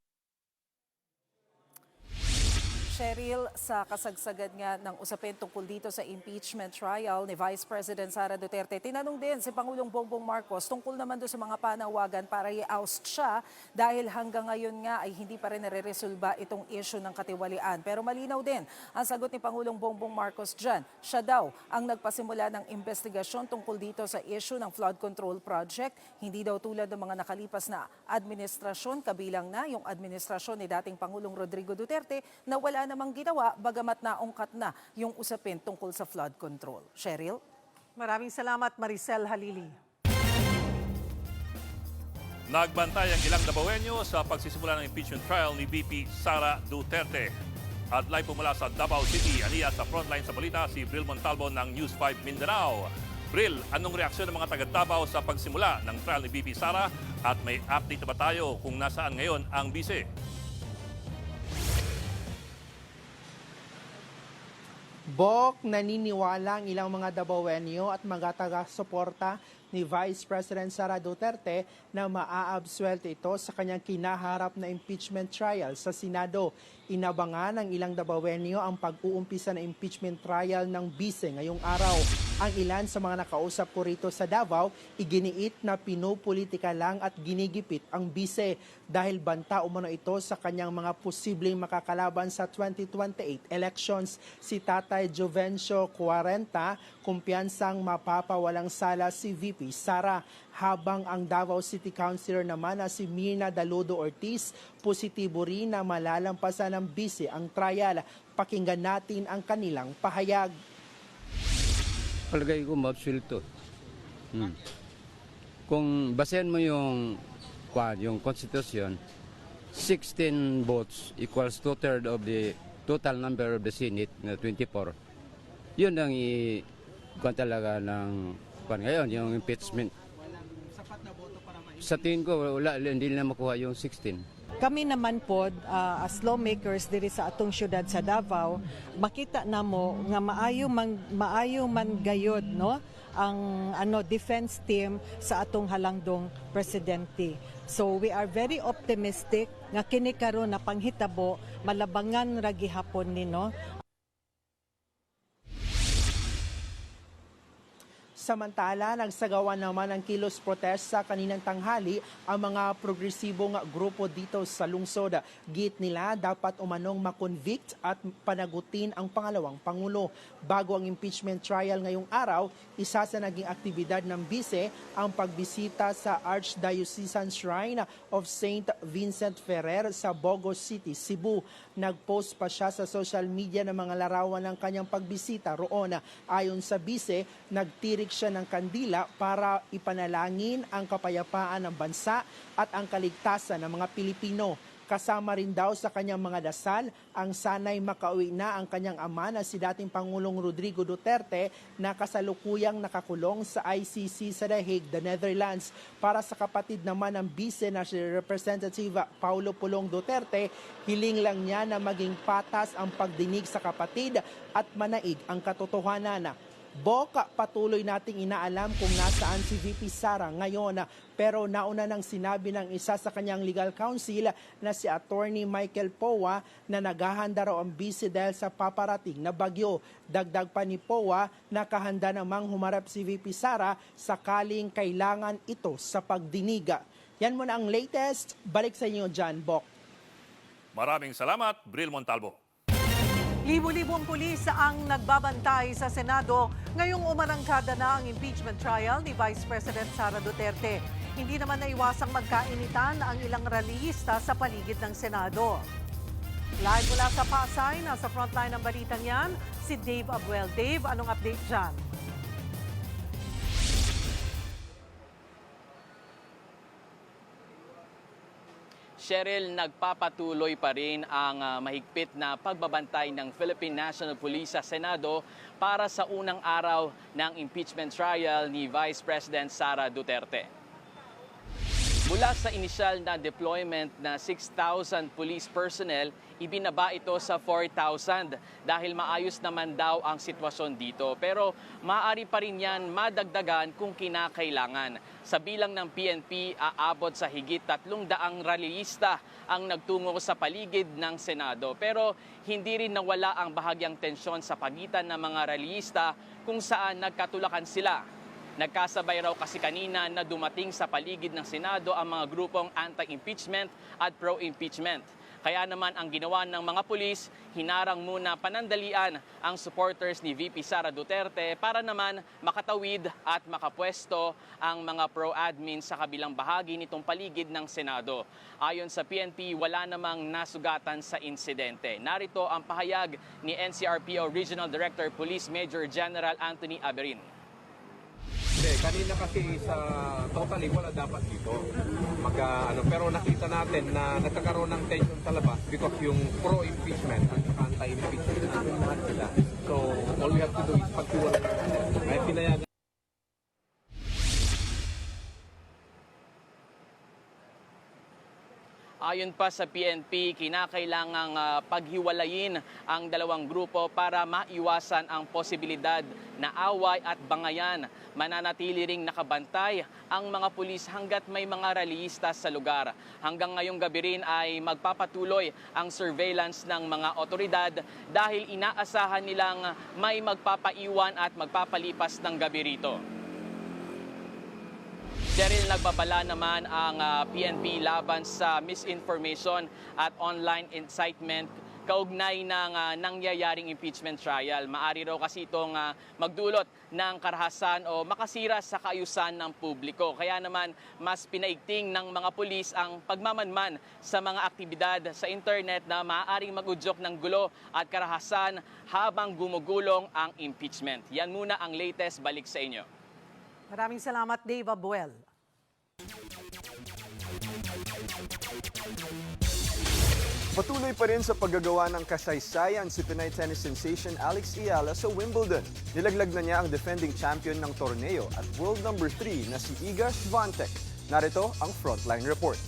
Cheryl, sa kasagsagan nga ng usapin tungkol dito sa impeachment trial ni Vice President Sara Duterte, tinanong din si Pangulong Bongbong Marcos tungkol naman doon sa mga panawagan para i-oust siya dahil hanggang ngayon nga ay hindi pa rin nare-resolba itong issue ng katiwalian. Pero malinaw din ang sagot ni Pangulong Bongbong Marcos dyan. Siya daw ang nagpasimula ng investigasyon tungkol dito sa issue ng flood control project. Hindi daw tulad ng mga nakalipas na administrasyon, kabilang na yung administrasyon ni dating Pangulong Rodrigo Duterte na wala namang ginawa bagamat naungkat na yung usapin tungkol sa flood control. Cheryl? Maraming salamat, Maricel Halili. Nagbantay ang ilang Dabawenyo sa pagsisimula ng impeachment trial ni VP Sara Duterte. At live po mula sa Davao City, aniya sa frontline sa balita si Bril Montalvo ng News 5 Mindanao. Bril, anong reaksyon ng mga taga-Davao sa pagsimula ng trial ni VP Sara at may update na ba tayo kung nasaan ngayon ang bise? Bok, naniniwala ang ilang mga Dabawenyo at mga taga-suporta ni Vice President Sara Duterte na maa-absuelto ito sa kanyang kinaharap na impeachment trial sa Senado. Inabangan ng ilang Dabawenyo ang pag-uumpisa ng impeachment trial ng bise ngayong araw. Ang ilan sa mga nakausap ko rito sa Davao, iginiit na pinopolitika lang at ginigipit ang bise dahil banta umano ito sa kanyang mga posibleng makakalaban sa 2028 elections. Si Tatay Jovencio 40, kumpiyansang mapapawalang sala si VP Sara. Habang ang Davao City Councilor naman na si Mirna Daludo Ortiz, positibo rin na malalampasan ng bise ang trial. Pakinggan natin ang kanilang pahayag. Palagay ko mabsulto. Kung basehan mo yung constitution, 16 votes equals 2/3 of the total number of the Senate na 24. Yun ang talaga ng ngayon, yung impeachment. Sa tingin ko, hindi na makuha yung 16. Kami naman po, as lawmakers diri sa atong syudad sa Davao, makita namo nga maayo man gayod no ang defense team sa atong halangdong presidente. So we are very optimistic nga kini karon na panghitabo malabangan ra gihapon ni no. Samantala, nagsagawa naman ng kilos protesta kaninang tanghali ang mga progresibong grupo dito sa lungsod. Git nila dapat umanong makonvict at panagutin ang pangalawang Pangulo. Bago ang impeachment trial ngayong araw, isa sa naging aktibidad ng bise ang pagbisita sa Archdiocesan Shrine of St. Vincent Ferrer sa Bogo City, Cebu. Nag-post pa siya sa social media ng mga larawan ng kanyang pagbisita roon. Ayon sa bise, nagtirik siya ng kandila para ipanalangin ang kapayapaan ng bansa at ang kaligtasan ng mga Pilipino. Kasama rin daw sa kanyang mga dasal ang sanay makauwi na ang kanyang ama na si dating Pangulong Rodrigo Duterte na kasalukuyang nakakulong sa ICC sa The Hague, the Netherlands. Para sa kapatid naman ng bise na si Representative Paulo Pulong Duterte, hiling lang niya na maging patas ang pagdinig sa kapatid at manaig ang katotohanan. Boka, patuloy nating inaalam kung nasaan si VP Sara ngayon, pero nauna nang sinabi ng isa sa kanyang legal counsel na si Attorney Michael Powa na naghahanda raw ang bise dahil sa paparating na bagyo. Dagdag pa ni Powa, nakahanda namang humarap si VP Sara sakaling kailangan ito sa pagdiniga. Yan muna ang latest. Balik sa inyo dyan, Bok. Maraming salamat, Bril Montalvo. Libo-libong pulis ang nagbabantay sa Senado ngayong umarangkada na ang impeachment trial ni Vice President Sara Duterte. Hindi naman naiwasang magkainitan ang ilang rallyista sa paligid ng Senado. Live mula sa Pasay, nasa frontline ng balitang yan, si Dave Abuel. Dave, anong update dyan? Cheryl, nagpapatuloy pa rin ang mahigpit na pagbabantay ng Philippine National Police sa Senado para sa unang araw ng impeachment trial ni Vice President Sara Duterte. Mula sa inisyal na deployment na 6,000 police personnel, ibinaba ito sa 4,000 dahil maayos naman daw ang sitwasyon dito. Pero maaari pa rin yan madagdagan kung kinakailangan. Sa bilang ng PNP, aabot sa higit 300 rallyista ang nagtungo sa paligid ng Senado. Pero hindi rin nawala ang bahagyang tensyon sa pagitan ng mga rallyista kung saan nagkatulakan sila. Nagkasabay raw kasi kanina na dumating sa paligid ng Senado ang mga grupong anti-impeachment at pro-impeachment. Kaya naman ang ginawa ng mga pulis, hinarang muna panandalian ang supporters ni VP Sara Duterte para naman makatawid at makapwesto ang mga pro-admin sa kabilang bahagi nitong paligid ng Senado. Ayon sa PNP, wala namang nasugatan sa insidente. Narito ang pahayag ni NCRPO Regional Director Police Major General Anthony Aberin. Kanina kasi sa totally wala dapat dito. Pero nakita natin na nagkakaroon ng tension sa labas because yung pro-impeachment at anti-impeachment nandun lahat sila. So all we have to do is pagtuwal. May pinayagan. Ayon pa sa PNP, kinakailangang paghiwalayin ang dalawang grupo para maiwasan ang posibilidad na away at bangayan. Mananatili ring nakabantay ang mga pulis hanggat may mga rallyista sa lugar. Hanggang ngayong gabi rin ay magpapatuloy ang surveillance ng mga otoridad dahil inaasahan nilang may magpapaiwan at magpapalipas ng gabi rito. Cheryl, nagbabala naman ang PNP laban sa misinformation at online incitement kaugnay ng nangyayaring impeachment trial. Maari raw kasi itong magdulot ng karahasan o makasira sa kaayusan ng publiko. Kaya naman mas pinaigting ng mga pulis ang pagmamanman sa mga aktibidad sa internet na maaaring magudyok ng gulo at karahasan habang gumugulong ang impeachment. Yan muna ang latest, balik sa inyo. Maraming salamat, Dave Abuel. Patuloy pa rin sa paggagawa ng kasaysayan si Pinay tennis sensation Alex Ayala sa Wimbledon. Nilaglag na niya ang defending champion ng torneo at world number 3 na si Iga Swiatek. Narito ang Frontline Report.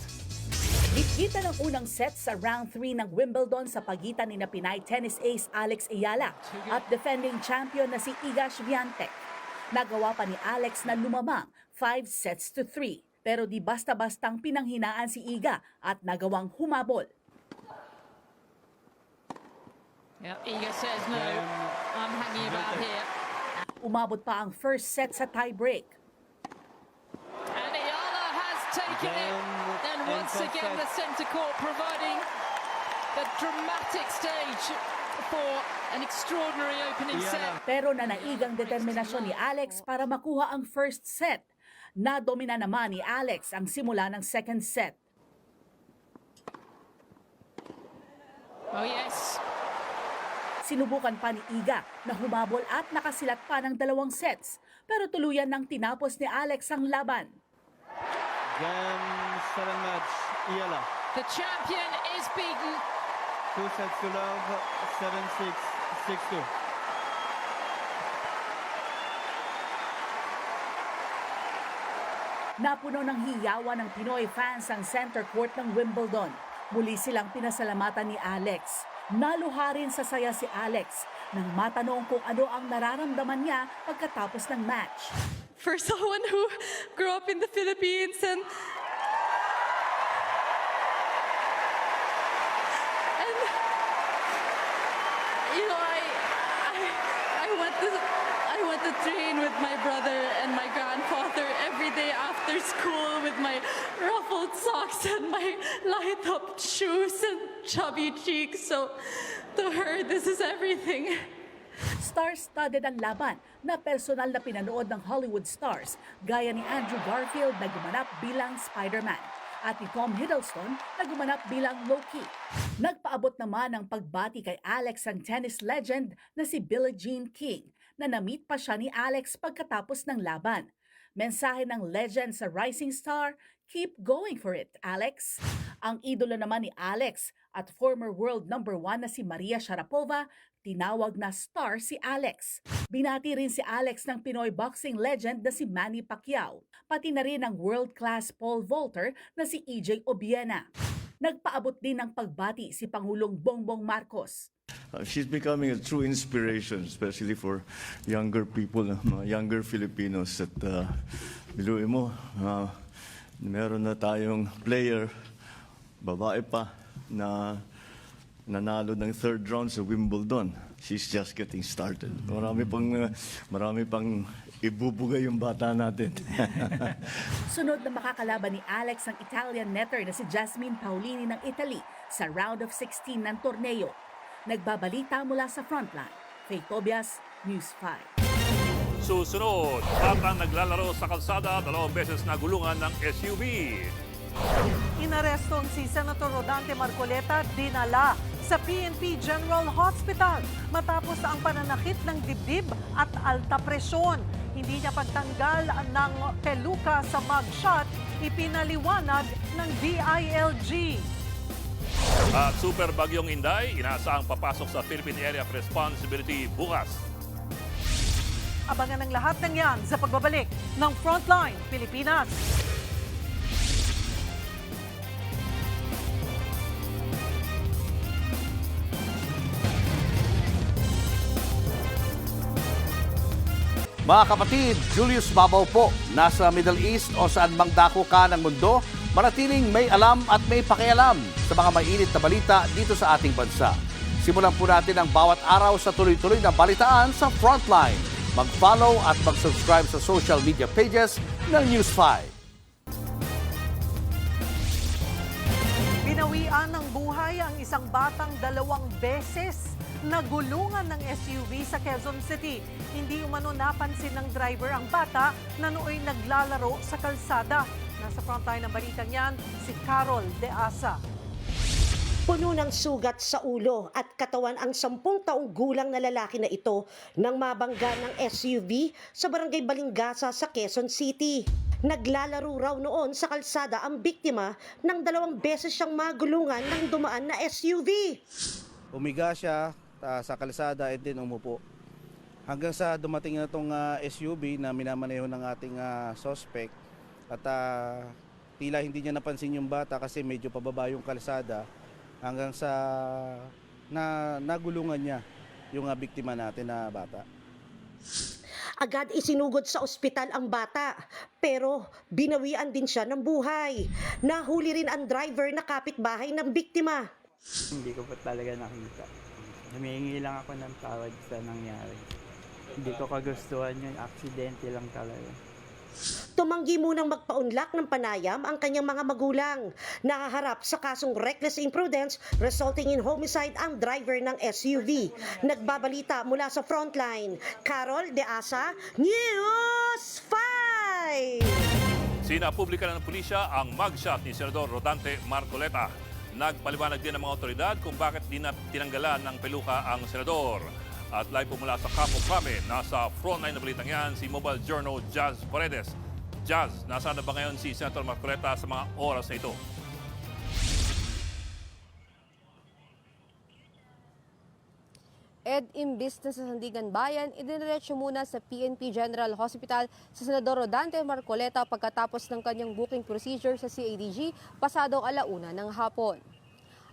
Bitbitan ang unang set sa round 3 ng Wimbledon sa pagitan ni na Pinay tennis ace Alex Ayala at defending champion na si Iga Swiatek. Nagawa pa ni Alex na lumamang 5-3, pero di basta-bastang pinanghinaan si Iga at nagawang humabol. Yeah, Iga says no, I'm hanging about here. Umabot pa ang first set sa tie-break. And Ayala has taken it. And once again the centre court providing the dramatic stage for an extraordinary opening set. Pero nanaigang determinasyon ni Alex para makuha ang first set. Nadomina naman ni Alex ang simula ng second set. Oh yes. Sinubukan pa ni Iga na humabol at nakasilat pa ng 2 sets. Pero tuluyan nang tinapos ni Alex ang laban. Game 7 match, Ayala. The champion is beaten. 2 sets to love, 7-6, 6-2. Napuno ng hiyawan ng Pinoy fans ang center court ng Wimbledon. Muli silang pinasalamatan ni Alex. Naluha rin sa saya si Alex nang matanong kung ano ang nararamdaman niya pagkatapos ng match. For someone who grew up in the Philippines and you know, I went to train with my brother and my grandfather every day after school with my ruffled socks and my light up shoes and chubby cheeks. So to her, this is everything. Star-studded ang laban na personal na pinanood ng Hollywood stars gaya ni Andrew Garfield na gumanap bilang Spider-Man at ni Tom Hiddleston na gumanap bilang Loki. Nagpaabot naman ng pagbati kay Alex ang tennis legend na si Billie Jean King na na-meet pa siya ni Alex pagkatapos ng laban. Mensahe ng legend sa rising star, keep going for it, Alex. Ang idolo naman ni Alex At former world number 1 na si Maria Sharapova, tinawag na star si Alex. Binati rin si Alex ng Pinoy boxing legend na si Manny Pacquiao, pati na rin ang world-class pole vaulter na si EJ Obiena. Nagpaabot din ng pagbati si Pangulong Bongbong Marcos. She's becoming a true inspiration, especially for younger people, mga younger Filipinos. At biluin mo, meron na tayong player, babae pa, na nanalo ng 3rd round sa Wimbledon. She's just getting started. Marami pang ibubugay yung bata natin. Sunod na makakalaban ni Alex ang Italian netter na si Jasmine Paolini ng Italy sa round of 16 ng torneo. Nagbabalita mula sa Frontline. Faye Tobias, News 5. Susunod, batang naglalaro sa kalsada, 2 beses nagulungan ng SUV. Inarestong si Senator Rodante Marcoleta dinala sa PNP General Hospital matapos ang pananakit ng dibdib at alta presyon. Hindi niya pagtanggal ng peluka sa mugshot, ipinaliwanag ng DILG. At Super Bagyong Inday, inaasahang papasok sa Philippine Area of Responsibility bukas. Abangan ang lahat ng yan sa pagbabalik ng Frontline Pilipinas. Mga kapatid, Julius Babaw po, nasa Middle East o saan mang dako ka ng mundo, manatiling may alam at may pakialam sa mga mainit na balita dito sa ating bansa. Simulan po natin ang bawat araw sa tuloy-tuloy na balitaan sa Frontline. Mag-follow at mag-subscribe sa social media pages ng News 5. Binawian ng buhay ang isang batang 2 beses nagulungan ng SUV sa Quezon City. Hindi umano napansin ng driver ang bata na nooy naglalaro sa kalsada. Nasa frontline ng balitang yan, si Carol De Asa. Puno ng sugat sa ulo at katawan ang 10 taong gulang na lalaki na ito nang mabangga ng SUV sa barangay Balingasa sa Quezon City. Naglalaro raw noon sa kalsada ang biktima nang 2 beses siyang magulungan ng dumaan na SUV. Umiga siya sa kalsada at din umupo. Hanggang sa dumating na itong SUV na minamaneho ng ating suspect at tila hindi niya napansin yung bata kasi medyo pababa yung kalsada hanggang sa nagulungan niya yung biktima natin na bata. Agad isinugod sa ospital ang bata, pero binawian din siya ng buhay. Nahuli rin ang driver na kapitbahay ng biktima. Hindi ko pa talaga nakita. Humihingi lang ako ng tawad sa nangyari. Hindi ko kagustuhan yun, aksidente lang talaga. Tumanggi munang magpaunlak ng panayam ang kanyang mga magulang. Nakaharap sa kasong reckless imprudence resulting in homicide ang driver ng SUV. Nagbabalita mula sa Frontline, Carol De Asa, News 5! Sinapublika ng pulisya ang mugshot ni Senador Rodante Marcoleta. Nagpaliwanag din ng mga otoridad kung bakit di na tinanggalan ng peluka ang senador. At live po mula sa Campo Crame, nasa frontline na balitang yan, si Mobile Journal Jazz Paredes. Jazz, nasaan na ba ngayon si Senator Marcoleta sa mga oras na ito? Imbis na sa Sandigan Bayan, idiniretso muna sa PNP General Hospital si Senador Rodante Marcoleta pagkatapos ng kanyang booking procedure sa CADG pasadong 1:00 ng hapon.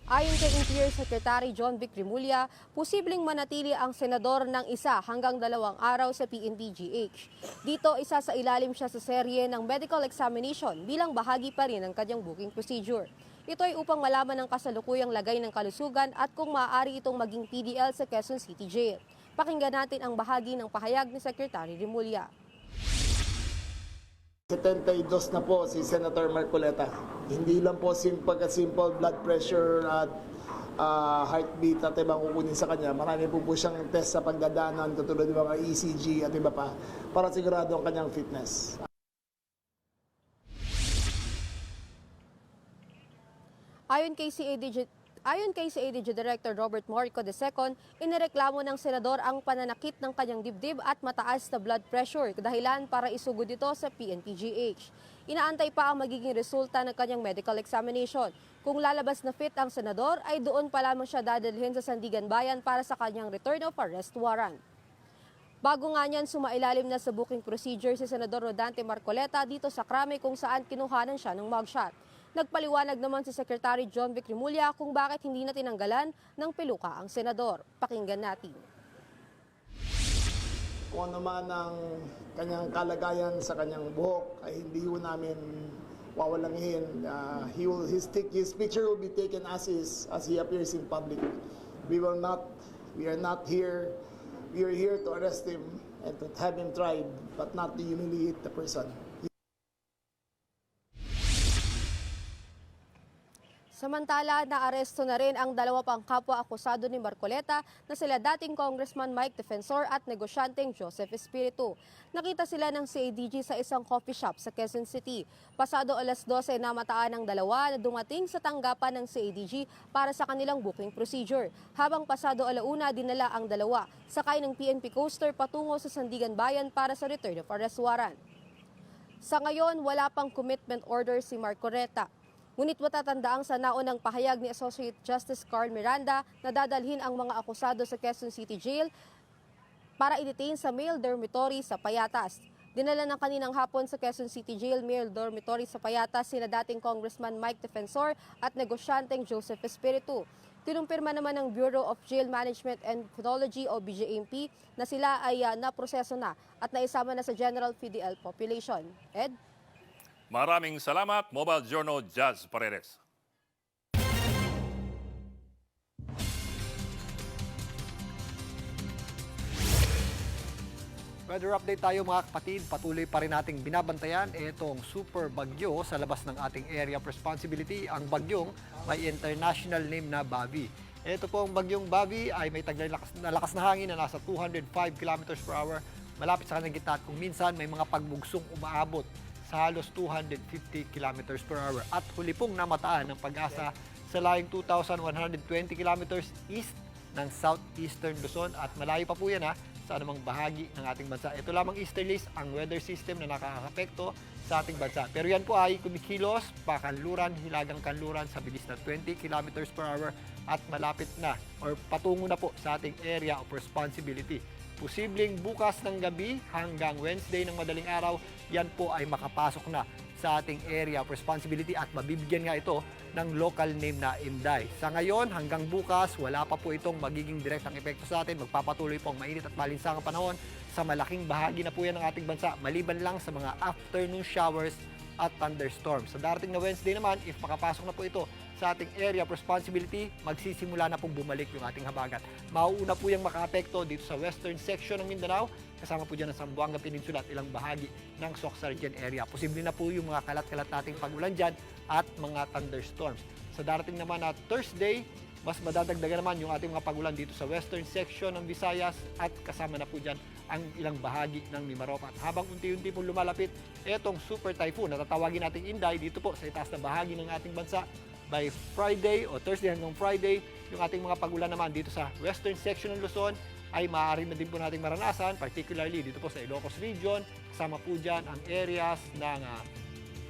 Ayon kay Interior Secretary John Vic Rimulya, posibleng manatili ang senador ng 1 hanggang 2 araw sa PNP-GH. Dito, isa sa ilalim siya sa serye ng medical examination bilang bahagi pa rin ng kanyang booking procedure. Ito ay upang malaman ang kasalukuyang lagay ng kalusugan at kung maaari itong maging PDL sa Quezon City Jail. Pakinggan natin ang bahagi ng pahayag ni Secretary Rimulya. 72 na po si Senator Marcoleta. Hindi lang po simple blood pressure at heartbeat at ibang kukunin sa kanya. Marami po siyang test sa pagdadaanan katulad ng mga ECG at iba pa para sigurado ang kanyang fitness. Ayon kay Ayon kay CADG Director Robert Morico II, inireklamo ng senador ang pananakit ng kanyang dibdib at mataas na blood pressure, dahilan para isugod ito sa PNPGH. Inaantay pa ang magiging resulta ng kanyang medical examination. Kung lalabas na fit ang senador, ay doon pa lamang siya dadalhin sa Sandigan Bayan para sa kanyang return of arrest warrant. Bago nga niyan, sumailalim na sa booking procedure si Senador Rodante Marcoleta dito sa Krame kung saan kinuhanan siya ng mugshot. Nagpaliwanag naman si Secretary John Vic Remulla kung bakit hindi na tinanggalan ng peluka ang senador. Pakinggan natin. Kung ano man ang kanyang kalagayan sa kanyang buhok ay hindi ho namin wawalanghin. His picture will be taken as he appears in public. We are not here. We are here to arrest him and to have him tried, but not to humiliate the person. Samantala, naaresto na rin ang dalawa pang kapwa-akusado ni Marcoleta na sila dating Congressman Mike Defensor at negosyanteng Joseph Espiritu. Nakita sila ng CADG sa isang coffee shop sa Quezon City. Pasado alas 12 namataan ang dalawa na dumating sa tanggapan ng CADG para sa kanilang booking procedure. Habang pasado alauna, dinala ang dalawa sakay ng PNP coaster patungo sa Sandigan Bayan para sa return of arrest warrant. Sa ngayon, wala pang commitment order si Marcoleta. Ngunit matatandaang sa naunang pahayag ni Associate Justice Carl Miranda na dadalhin ang mga akusado sa Quezon City Jail para i-detain sa male dormitory sa Payatas. Dinala ng kaninang hapon sa Quezon City Jail male dormitory sa Payatas sina dating Congressman Mike Defensor at negosyanteng Joseph Espiritu. Tinumpirma naman ng Bureau of Jail Management and Penology o BJMP na sila ay naproseso na at naisama na sa General PDL population. Ed? Maraming salamat, Mobile Journal Jazz Paredes. Weather update tayo mga kapatid. Patuloy pa rin nating binabantayan itong super bagyo sa labas ng ating area of responsibility. Ang bagyong may international name na Bavi. Ito pong bagyong Bavi ay may taglay na lakas na hangin na nasa 205 km per hour. Malapit sa kanyang gitna at kung minsan may mga pagbugsong umaabot sa halos 250 km per hour. At huli pong namataan ng Pag-asa sa layong 2,120 km east ng southeastern Luzon at malayo pa po yan sa anumang bahagi ng ating bansa. Ito lamang easterlies ang weather system na nakaka-apekto sa ating bansa. Pero yan po ay kumikilos pakanluran, hilagang kanluran sa bilis na 20 km per hour at malapit na or patungo na po sa ating area of responsibility. Posibleng bukas ng gabi hanggang Wednesday ng madaling araw, yan po ay makapasok na sa ating area of responsibility at mabibigyan nga ito ng local name na Inday. Sa ngayon, hanggang bukas, wala pa po itong magiging direktang epekto sa atin. Magpapatuloy po ang mainit at malinsangang panahon sa malaking bahagi na po yan ng ating bansa, maliban lang sa mga afternoon showers at thunderstorms. Sa darating na Wednesday naman, if makapasok na po ito sa ating area of responsibility, magsisimula na pong bumalik yung ating habagat. Mauuna po yung makaapekto dito sa western section ng Mindanao, kasama po dyan ang Zamboanga Peninsula at ilang bahagi ng Soc-Sargen area. Posible na po yung mga kalat-kalat nating pag-ulan dyan at mga thunderstorms. Sa darating naman na Thursday, mas madadagdagan naman yung ating mga pag-ulan dito sa western section ng Visayas at kasama na po dyan ang ilang bahagi ng Mimaropa. At habang unti-unti po lumalapit itong super typhoon na tatawagin nating Inday dito po sa itaas na bahagi ng ating bansa, by Friday o Thursday hanggang Friday, yung ating mga pag-ulan naman dito sa western section ng Luzon ay maaari na din po nating maranasan, particularly dito po sa Ilocos Region. Kasama po dyan ang areas ng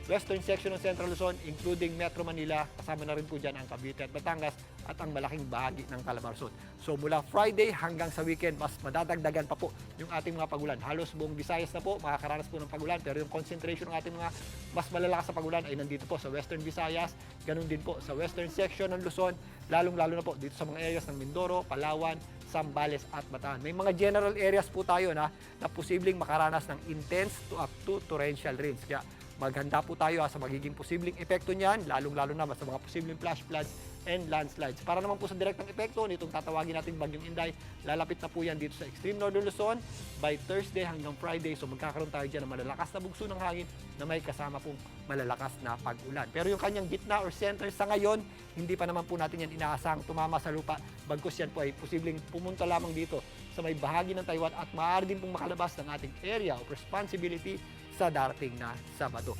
western section ng Central Luzon, including Metro Manila. Kasama na rin po dyan ang Cavite at Batangas at ang malaking bahagi ng Calabarzon. So mula Friday hanggang sa weekend, mas madadagdagan pa po yung ating mga pagulan. Halos buong Visayas na po, makakaranas po ng pagulan. Pero yung concentration ng ating mga mas malalakas na pagulan ay nandito po sa Western Visayas. Ganun din po sa western section ng Luzon, lalong-lalo na po dito sa mga areas ng Mindoro, Palawan, Zambales at Bataan. May mga general areas po tayo na posibleng makaranas ng intense to up to torrential rains. Kaya maghanda po tayo sa magiging posibleng epekto niyan, lalong-lalo na sa mga posibleng flash floods and landslides. Para naman po sa direktang epekto nitong tatawagin natin bagyong Inday, lalapit na po yan dito sa extreme northern Luzon by Thursday hanggang Friday. So magkakaroon tayo dyan ng malalakas na bugso ng hangin na may kasama pong malalakas na pag-ulan. Pero yung kanyang gitna or center sa ngayon, hindi pa naman po natin yan inaasahang tumama sa lupa. Bagkus yan po ay posibleng pumunta lamang dito sa may bahagi ng Taiwan at maaari din pong makalabas ng ating area of responsibility sa darating na Sabado.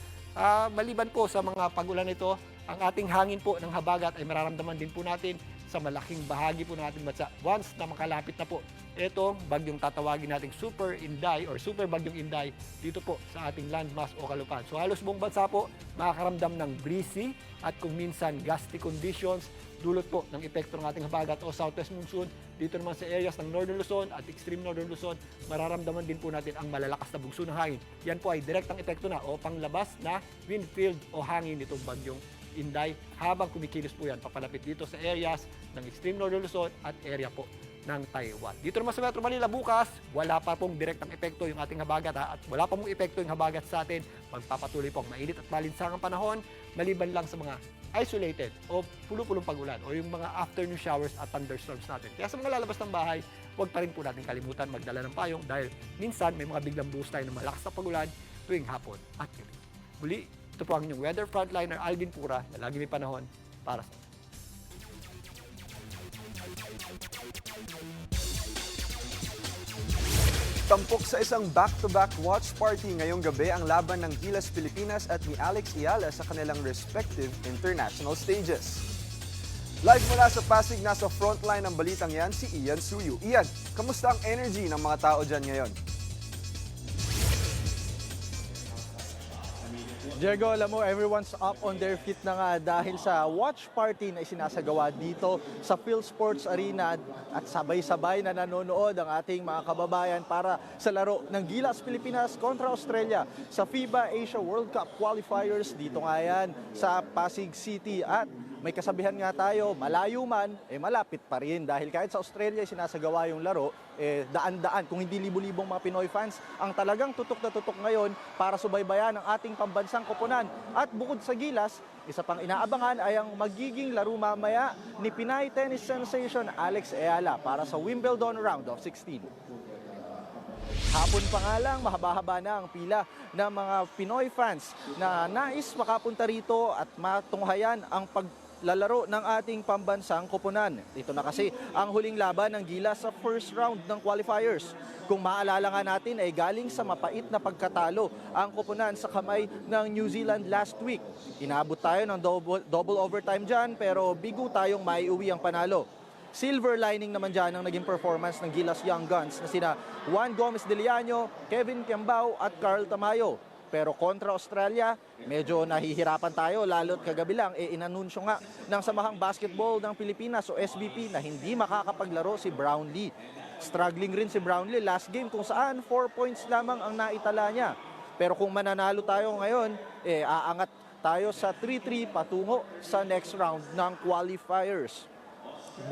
Maliban po sa mga pag-ulan ito, ang ating hangin po ng habagat ay mararamdaman din po natin sa malaking bahagi po ng ating bansa. Once na makalapit na po itong bagyong tatawagin nating Super Inday or Super Bagyong Inday dito po sa ating landmass o kalupaan. So halos buong bansa po makakaramdam ng breezy at kung minsan gusty conditions dulot po ng epekto ng ating habagat o southwest monsoon. Dito naman sa areas ng Northern Luzon at extreme Northern Luzon, mararamdaman din po natin ang malalakas na bugso ng hangin. Yan po ay direktang epekto na o panglabas na wind field o hangin nitong bagyong Inday habang kumikilos po yan papalapit dito sa areas ng extreme Northern Luzon at area po ng Taiwan. Dito naman sa Metro Manila bukas, wala pa pong direktang epekto yung ating habagat at wala pa pong epekto yung habagat sa atin. Magpapatuloy po ang mainit at malinsangang panahon maliban lang sa mga isolated o pulo-pulong pag-ulan o yung mga afternoon showers at thunderstorms natin. Kaya sa mga lalabas ng bahay, huwag pa rin po natin kalimutan magdala ng payong dahil minsan may mga biglang buhos tayo ng malakas na pag-ulan tuwing hapon at gabi. Muli, ito po ang inyong weather frontliner Alvin Pura na lagi may panahon para sa Tampok sa isang back-to-back watch party ngayong gabi ang laban ng Gilas Pilipinas at ni Alex Eala sa kanilang respective international stages. Live mula sa Pasig, nasa frontline ng balitang yan si Ian Suyu. Ian, kamusta ang energy ng mga tao dyan ngayon? Diego, alam mo, everyone's up on their feet na nga dahil sa watch party na isinasagawa dito sa PhilSports Arena at sabay-sabay na nanonood ang ating mga kababayan para sa laro ng Gilas Pilipinas kontra Australia sa FIBA Asia World Cup qualifiers. Dito nga yan sa Pasig City at may kasabihan nga tayo, malayo man, malapit pa rin dahil kahit sa Australia sinasagawa yung laro, daan-daan, kung hindi libo-libong mga Pinoy fans, ang talagang tutok na tutok ngayon para subaybayan ang ating pambansang koponan. At bukod sa Gilas, isa pang inaabangan ay ang magiging laro mamaya ni Pinay tennis sensation Alex Eala para sa Wimbledon Round of 16. Hapon pa nga lang, mahaba-haba na ang pila ng mga Pinoy fans na nais makapunta rito at matunghayan ang paglalaro ng ating pambansang koponan. Ito na kasi ang huling laban ng Gilas sa first round ng qualifiers. Kung maalala nga natin ay galing sa mapait na pagkatalo ang koponan sa kamay ng New Zealand last week. Inabot tayo ng double overtime dyan pero bigo tayong maiuwi ang panalo. Silver lining naman dyan ang naging performance ng Gilas Young Guns na sina Juan Gomez de Liano, Kevin Kiambao at Carl Tamayo. Pero kontra Australia, medyo nahihirapan tayo lalo't kagabi lang inanunsyo nga ng Samahang Basketball ng Pilipinas o SBP na hindi makakapaglaro si Brownlee. Struggling rin si Brownlee last game kung saan 4 points lamang ang naitala niya. Pero kung mananalo tayo ngayon, aangat tayo sa 3-3 patungo sa next round ng qualifiers.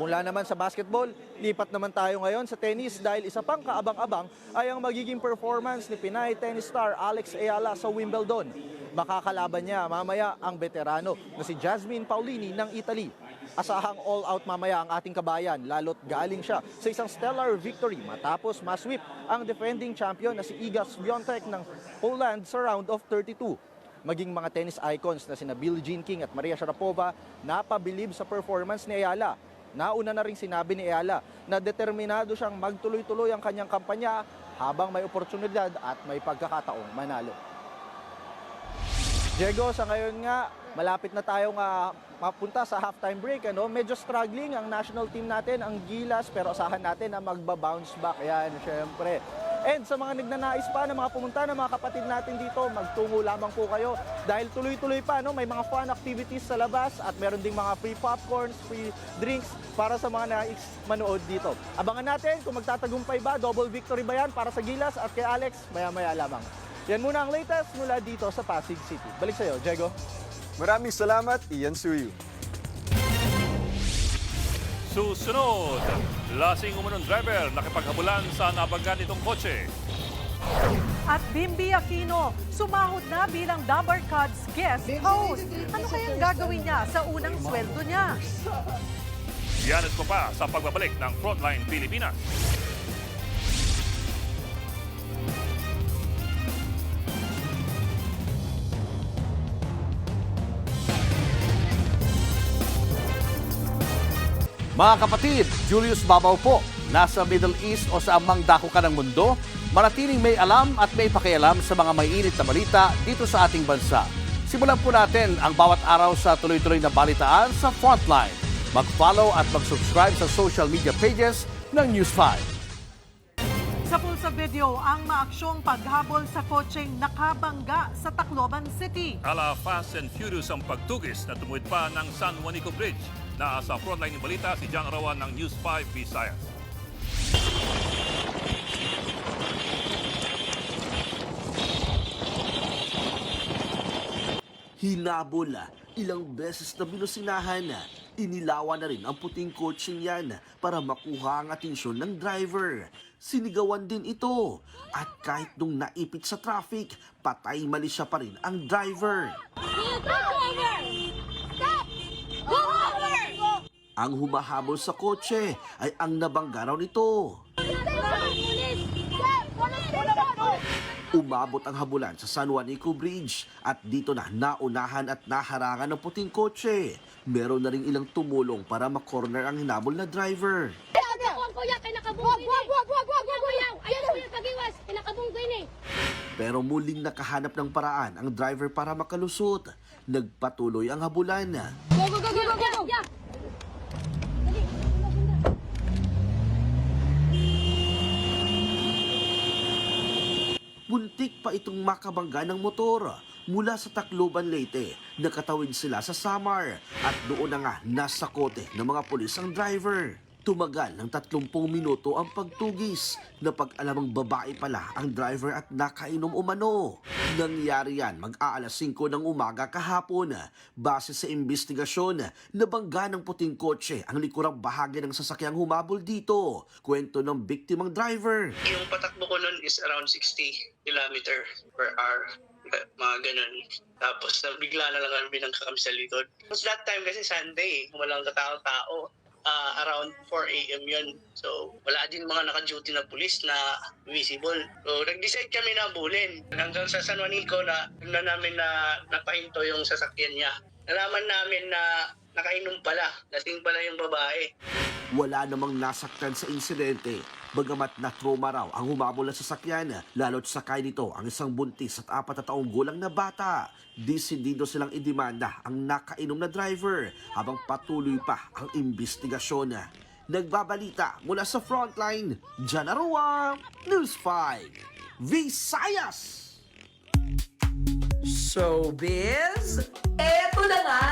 Mula naman sa basketball, lipat naman tayo ngayon sa tennis dahil isa pang kaabang-abang ay ang magiging performance ni Pinay tennis star Alex Eala sa Wimbledon. Makakalaban niya mamaya ang veterano na si Jasmine Paolini ng Italy. Asahang all-out mamaya ang ating kabayan lalo't galing siya sa isang stellar victory matapos masweep ang defending champion na si Iga Świątek ng Poland sa round of 32. Maging mga tennis icons na sina Billie Jean King at Maria Sharapova napabilib sa performance ni Eala. Nauna na rin sinabi ni Eala na determinado siyang magtuloy-tuloy ang kanyang kampanya habang may oportunidad at may pagkakataong manalo. Diego, sa ngayon nga, malapit na tayong mapunta sa halftime break. Medyo struggling ang national team natin, ang Gilas, pero asahan natin na magba-bounce back. Yan, syempre. And sa mga nagnanais pa na mga pumunta na mga kapatid natin dito, magtungo lamang po kayo dahil tuloy-tuloy pa, may mga fun activities sa labas at meron ding mga free popcorns, free drinks para sa mga nais manood dito. Abangan natin kung magtatagumpay ba, double victory ba yan para sa Gilas at kay Alex, maya-maya lamang. Yan muna ang latest mula dito sa Pasig City. Balik sa'yo, Diego. Maraming salamat, Ian Suyu. Susunod, lasing umunong driver nakipaghabulan sa nabangga nitong kotse. At Bimbi Aquino, sumahod na bilang Dabar Cuds guest host. Ano kayang gagawin niya sa unang sweldo niya? Yan at pa sa pagbabalik ng Frontline Pilipinas. Mga kapatid, Julius Babaw po. Nasa Middle East o sa amang dako ka ng mundo, manatiling may alam at may pakialam sa mga mainit na balita dito sa ating bansa. Simulan po natin ang bawat araw sa tuloy-tuloy na balitaan sa Frontline. Mag-follow at mag-subscribe sa social media pages ng News 5. Sa pulsa video, ang maaksyong paghabol sa kotseng nakabangga sa Tacloban City. Ala fast and furious ang pagtugis na tumuwid pa ng San Juanico Bridge. Nasa frontline ng balita si John Arawan ng News 5 Visayas. Hinabol, ilang beses na binusinahan, inilawan na rin ang puting kotseng yan para makuha ang atensyon ng driver. Sinigawan din ito at kahit nung naipit sa traffic, patay mali siya pa rin ang driver. Ang humahabol sa kotse ay ang nabangga raw nito. Umabot ang habulan sa San Juanico Bridge at dito na naunahan at naharangan ng puting kotse. Meron na rin ilang tumulong para makorner ang hinabol na driver. Pero muling nakahanap ng paraan ang driver para makalusot. Nagpatuloy ang habulan. Buntik pa itong makabangga ng motor. Mula sa Tacloban, Leyte, nakatawid sila sa Samar at doon na nga nasa kote ng mga pulis ang driver. Tumagal ng 30 minuto ang pagtugis na pag-alamang babae pala ang driver at nakainom umano. Nangyari yan mag-aalas 5 ng umaga kahapon. Base sa investigasyon, nabangga ng puting kotse ang likurang bahagi ng sasakyang humabol dito. Kwento ng biktimang driver. Yung patakbo ko nun is around 60 km per hour. Mga ganun. Tapos bigla na lang kami kami sa likod. Tapos that time kasi Sunday, walang katao-tao. Around 4 a.m. yun. So, wala din mga naka-duty na pulis na visible. So, nag-decide kami na bulin. Hanggang sa San Juanico na namin na napahinto yung sasakyan niya. Nalaman namin na nakainom pala. Lasing pala yung babae. Wala namang nasaktan sa insidente. Bagamat na trauma raw ang humabol na sasakyan, lalo't sakay nito ang isang buntis at 4 na taong gulang na bata. Desidido silang idemanda ang nakainom na driver habang patuloy pa ang investigasyon. Nagbabalita mula sa Frontline, John Arawan, News 5, Visayas! Showbiz, eto na nga!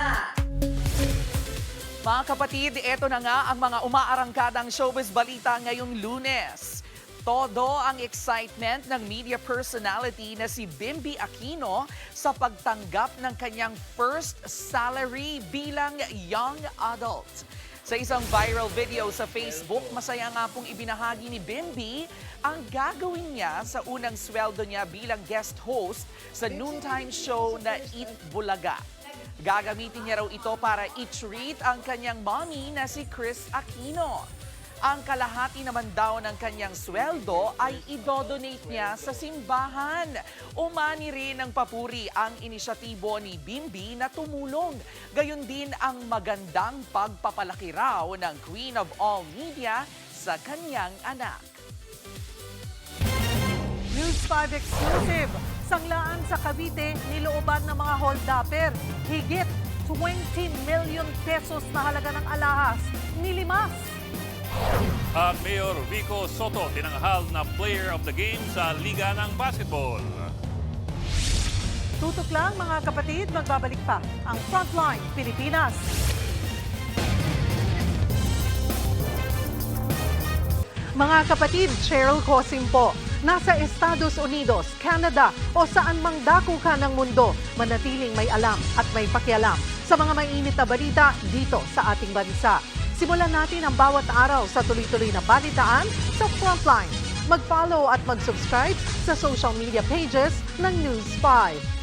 Mga kapatid, eto na nga ang mga umaarangkadang showbiz balita ngayong Lunes. Todo ang excitement ng media personality na si Bimby Aquino sa pagtanggap ng kanyang first salary bilang young adult. Sa isang viral video sa Facebook, masaya nga pong ibinahagi ni Bimby ang gagawin niya sa unang sweldo niya bilang guest host sa noontime show na Eat Bulaga. Gagamitin niya raw ito para i-treat ang kanyang mommy na si Chris Aquino. Ang kalahati naman daw ng kanyang sweldo ay idodonate niya sa simbahan. Umani rin ng papuri ang inisyatibo ni Bimby na tumulong. Gayon din ang magandang pagpapalaki raw ng Queen of All Media sa kanyang anak. News 5 exclusive. Sanglaan sa Cavite, nilooban ng mga hold-upper. Higit 20 million pesos na halaga ng alahas. Nilimas. At Mayor Vico Soto tinanghal na player of the game sa Liga ng Basketball. Tutok lang mga kapatid, magbabalik pa ang Frontline Pilipinas. Mga kapatid, Cheryl Cosim po. Nasa Estados Unidos, Canada o saan mang dako ka ng mundo, manatiling may alam at may pakialam sa mga mainit na balita dito sa ating bansa. Simulan natin ang bawat araw sa tuloy-tuloy na balitaan sa Frontline. Mag-follow at mag-subscribe sa social media pages ng News 5.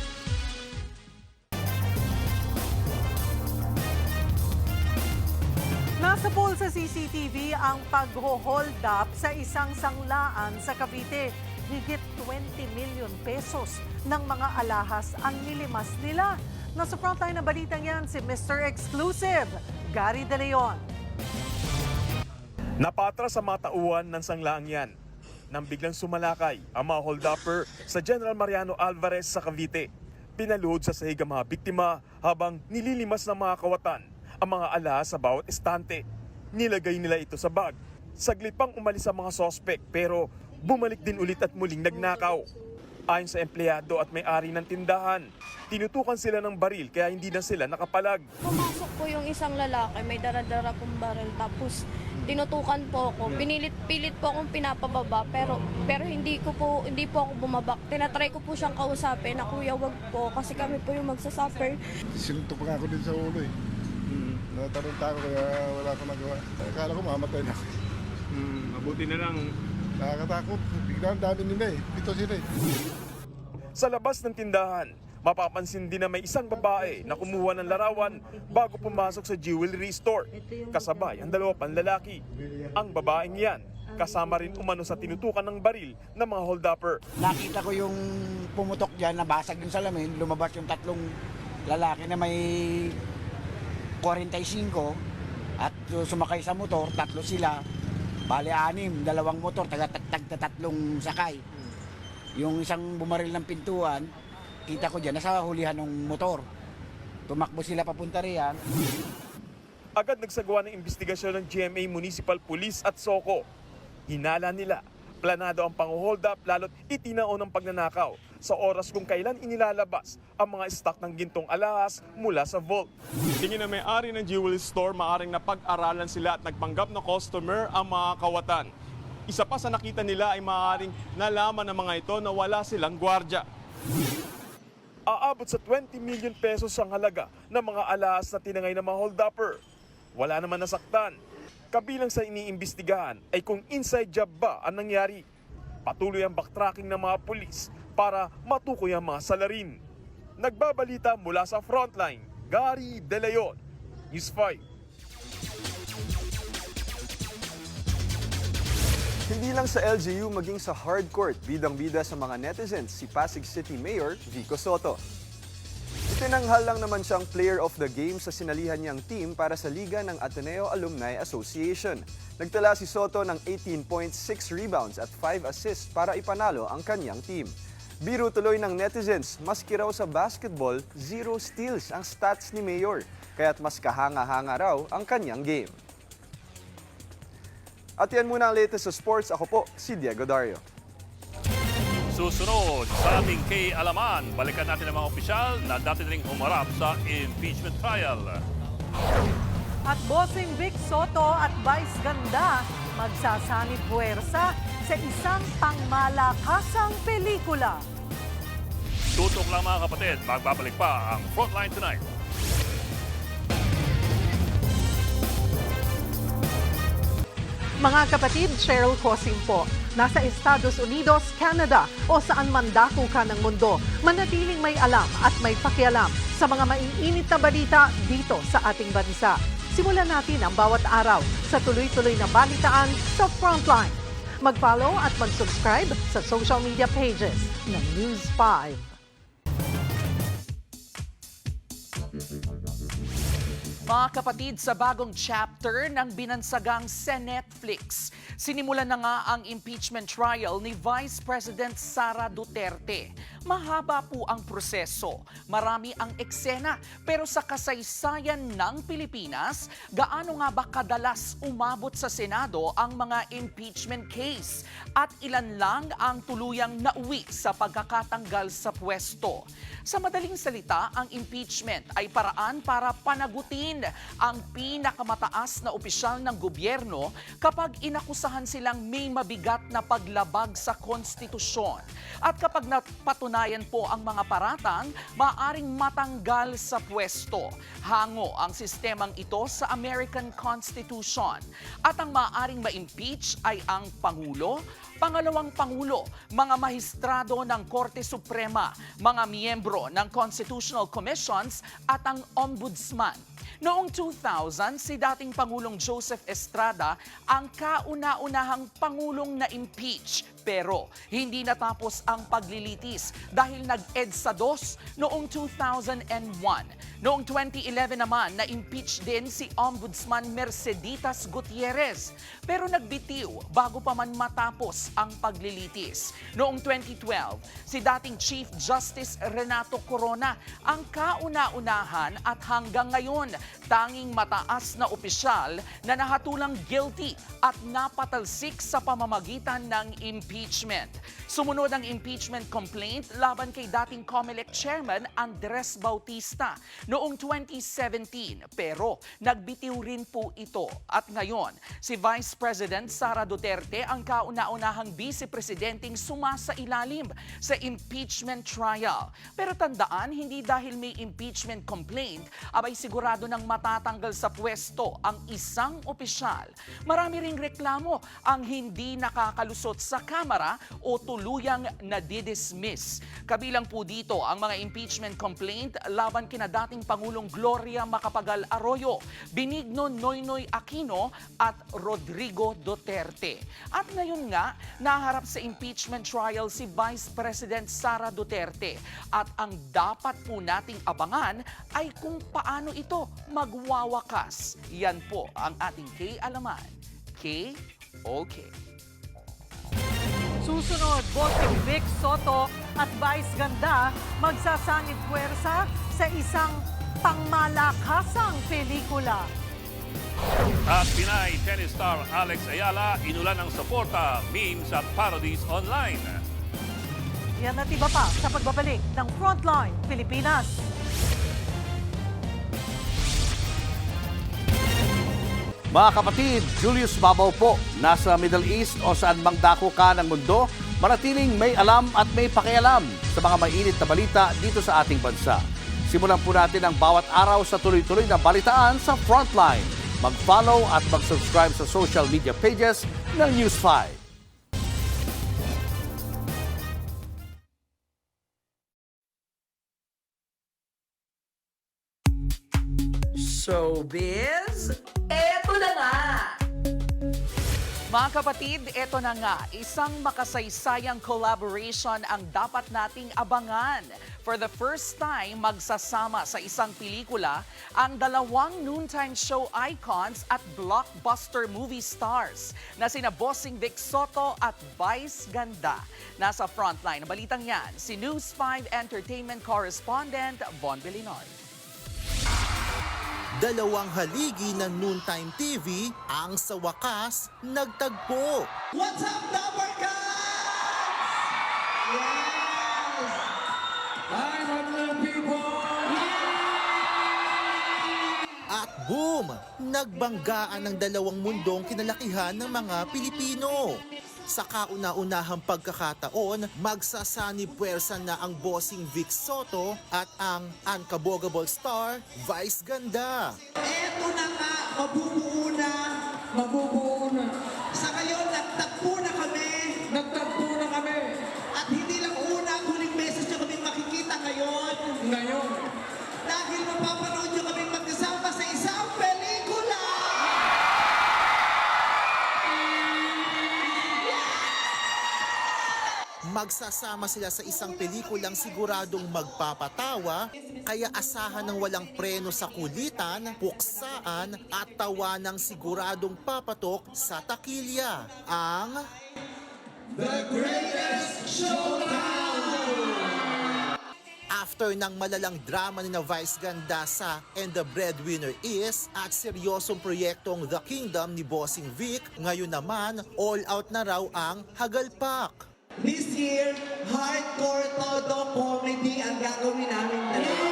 Nasa poll sa CCTV ang pag-hold up sa isang sanglaan sa Cavite. Higit 20 million pesos ng mga alahas ang nilimas nila. Nasa frontline na balitang yan si Mr. Exclusive, Gary De Leon. Napatras sa mga tauhan ng sanglaang yan nang biglang sumalakay ang mga hold-upper sa General Mariano Alvarez sa Cavite. Pinaluhod sa sahig ang mga biktima habang nililimas ng mga kawatan ang mga alahas sa bawat estante. Nilagay nila ito sa bag. Saglit pang umalis ang mga sospek pero bumalik din ulit at muling nagnakaw. Ayon sa empleyado at may-ari ng tindahan, tinutukan sila ng baril kaya hindi na sila nakapalag. Pumasok po yung isang lalaki, may dara-dara pong baril, tapos tinutukan po ako. Pilit po akong pinapababa pero hindi po ako bumaba. Tinatry ko po siyang kausapin na kuya wag po kasi kami po yung magsasuffer. Sinuntok pa ako din sa ulo eh. Natarunta ako kaya wala akong nagawa. Akala ko mamatay na ako. Mabuti na lang. Nakakatakot. Bigla ang dami nila eh. Dito sila eh. Sa labas ng tindahan, mapapansin din na may isang babae na kumuha ng larawan bago pumasok sa jewelry store. Kasabay ang dalawa pang lalaki. Ang babaeng yan, kasama rin umano sa tinutukan ng baril ng mga hold-upper. Nakita ko yung pumutok dyan, nabasag yung salamin, lumabas yung tatlong lalaki na may 45 at sumakay sa motor, tatlo sila. Bale 6, 2 motor, tatlong sakay. Yung isang bumaril ng pintuan, kita ko dyan, nasa hulihan ng motor. Tumakbo sila papunta riyan. Agad nagsagawa ng investigasyon ng GMA Municipal Police at SOCO. Hinala nila, planado ang pang-hold up lalo't itinaon ang pagnanakaw sa oras kung kailan inilalabas ang mga stock ng gintong alahas mula sa vault. Tingin na may-ari ng jewelry store, maaring napag-aralan sila at nagpanggap na customer ang mga kawatan. Isa pa sa nakita nila ay maaaring nalaman ng mga ito na wala silang gwardya. Aabot sa 20 million pesos ang halaga ng mga alahas na tinangay ng mga hold-upper. Wala naman nasaktan. Kabilang sa iniimbestigahan ay kung inside job ba ang nangyari. Patuloy ang backtracking ng mga pulis para matukoy ang mga salarin. Nagbabalita mula sa frontline, Gary De Leon, News 5. Hindi lang sa LGU maging sa hardcourt, bidang-bida sa mga netizens si Pasig City Mayor Vico Soto. Itinanghal lang naman siyang player of the game sa sinalihan niyang team para sa Liga ng Ateneo Alumni Association. Nagtala si Soto ng 18.6 rebounds at 5 assists para ipanalo ang kanyang team. Biro tuloy ng netizens, maski raw sa basketball, 0 steals ang stats ni Mayor, kaya't mas kahanga-hanga raw ang kanyang game. At yan muna ang latest sa sports. Ako po, si Diego Dario. Susunod sa ating K-Alaman, balikan natin ang mga opisyal na dati ring humarap sa impeachment trial. At Bossing Vic Soto at Vice Ganda magsasanib puwersa sa isang pangmalakasang pelikula. Tutok lang mga kapatid, magbabalik pa ang Frontline Tonight. Mga kapatid, Cheryl Cosim po. Nasa Estados Unidos, Canada o saan man dako ka ng mundo, manatiling may alam at may pakialam sa mga maiinit na balita dito sa ating bansa. Simulan natin ang bawat araw sa tuloy-tuloy na balitaan sa Frontline. Mag-follow at mag-subscribe sa social media pages ng News 5. Mga kapatid, sa bagong chapter ng binansagang Senetflix, sinimulan na nga ang impeachment trial ni Vice President Sara Duterte. Mahaba po ang proseso, marami ang eksena, pero sa kasaysayan ng Pilipinas, gaano nga ba kadalas umabot sa Senado ang mga impeachment case? At ilan lang ang tuluyang nauwi sa pagkakatanggal sa pwesto? Sa madaling salita, ang impeachment ay paraan para panagutin ang pinakamataas na opisyal ng gobyerno kapag inakusahan silang may mabigat na paglabag sa konstitusyon. At kapag napatunayan po ang mga paratang, maaaring matanggal sa pwesto. Hango ang sistemang ito sa American Constitution. At ang maaaring ma-impeach ay ang Pangulo, Pangalawang Pangulo, mga mahistrado ng Korte Suprema, mga miyembro ng Constitutional Commissions at ang Ombudsman. Noong 2000, si dating Pangulong Joseph Estrada ang kauna kauna-unahang Pangulong na impeach. Pero hindi natapos ang paglilitis dahil nag-EDSA 2 noong 2001. Noong 2011 naman, na-impeach din si Ombudsman Merceditas Gutierrez. Pero nagbitiw bago pa man matapos ang paglilitis. Noong 2012, si dating Chief Justice Renato Corona ang kauna-unahan at hanggang ngayon, tanging mataas na opisyal na nahatulang guilty at napatalsik sa pamamagitan ng impeachment. Sumunod ang impeachment complaint laban kay dating COMELEC Chairman Andres Bautista noong 2017. Pero nagbitiw rin po ito. At ngayon, si Vice President Sara Duterte ang kauna-unahang vice-presidenteng sumasailalim sa impeachment trial. Pero tandaan, hindi dahil may impeachment complaint, abay sigurado nang matatanggal sa pwesto ang isang opisyal. Marami ring reklamo ang hindi nakakalusot sa Kamara o tuluyang nadidismiss. Kabilang po dito ang mga impeachment complaint laban kina dating Pangulong Gloria Macapagal Arroyo, Benigno Noynoy Aquino at Rodrigo Duterte. At ngayon nga, naharap sa impeachment trial si Vice President Sara Duterte. At ang dapat po nating abangan ay kung paano ito magwawakas. Yan po ang ating K-Alaman. K-OK. Susunod, Bossing Vic Soto at Vice Ganda magsasangit puwersa sa isang pangmalakasang pelikula. At Pinay tennis star Alex Ayala inulan ng suporta, memes at parodies online. Yan at iba pa sa pagbabalik ng Frontline Pilipinas. Mga kapatid, Julius Babaw po, nasa Middle East o saan mang dako ka ng mundo, manatiling may alam at may pakialam sa mga mainit na balita dito sa ating bansa. Simulan po natin ang bawat araw sa tuloy-tuloy na balitaan sa Frontline. Mag-follow at mag-subscribe sa social media pages ng News 5. Showbiz, eto na nga! Mga kapatid, eto na nga, isang makasaysayang collaboration ang dapat nating abangan. For the first time, magsasama sa isang pelikula ang dalawang noontime show icons at blockbuster movie stars na sina Bossing Vic Soto at Vice Ganda. Nasa frontline ng balitang yan, si News 5 Entertainment Correspondent Von Vilinoy. Dalawang haligi ng noontime TV ang sa wakas nagtagpo. What's up, Dapper Yes! Hi, Madlang people! At boom! Nagbanggaan ng dalawang mundong kinalakihan ng mga Pilipino. Sa kauna-unahang pagkakataon, magsasani puwersa na ang Bossing Vic Soto at ang unkabogable star, Vice Ganda. Eto na nga, mabubuo na. Sa ngayon, nagtagpo na kami. At hindi lang una, huling beses nyo kami makikita ngayon. Dahil mapapanood nyo kami magkasama sa isang pelikula. Magsasama sila sa isang pelikulang siguradong magpapatawa, kaya asahan ng walang preno sa kulitan, puksaan at tawanang siguradong papatok sa takilya. Ang The Greatest Showdown! After ng malalang drama ni na Vice Ganda sa And the Breadwinner Is at seryosong proyektong The Kingdom ni Bossing Vic, ngayon naman all out na raw ang Hagalpak. This year, hardcore todo comedy ang gagawin namin dalawa.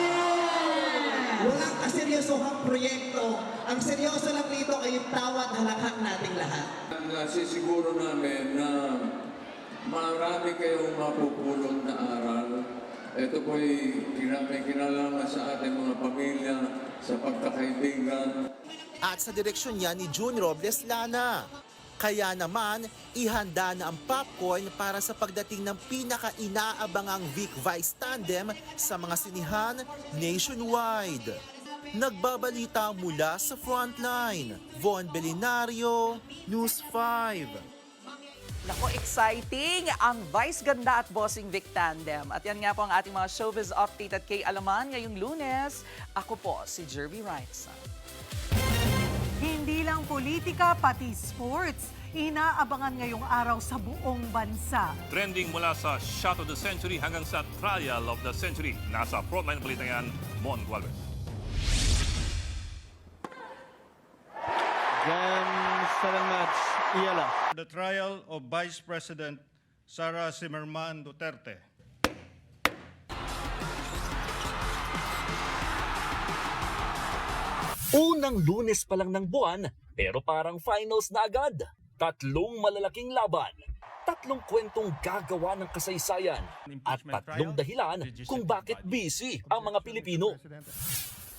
Walang kaseryosohang proyekto. Ang seryoso lang dito ay yung tawa at halakhak nating lahat. Nasisiguro namin na marami kayong mapupulot na aral. Ito po'y kinalaman sa ating mga pamilya, sa pagkakaibigan. At sa direksyon niya ni June Robles Lana. Kaya naman, ihanda na ang popcorn para sa pagdating ng pinaka-inaabangang Vic Vice tandem sa mga sinihan nationwide. Nagbabalita mula sa Frontline. Von Belinario, News 5. Nako, exciting ang Vice Ganda at Bossing Vic Tandem. At yan nga po ang ating mga showbiz update at kay Alaman ngayong Lunes. Ako po si Jervy Wrights. Hindi lang politika, pati sports. Inaabangan ngayong araw sa buong bansa. Trending mula sa Shot of the Century hanggang sa Trial of the Century. Nasa frontline balita yan, Mon Gualvez. The trial of Vice President Sara Zimmerman Duterte. Unang Lunes pa lang ng buwan, pero parang finals na agad. 3 malalaking laban, 3 kwentong gagawa ng kasaysayan, at 3 dahilan kung bakit busy ang mga Pilipino.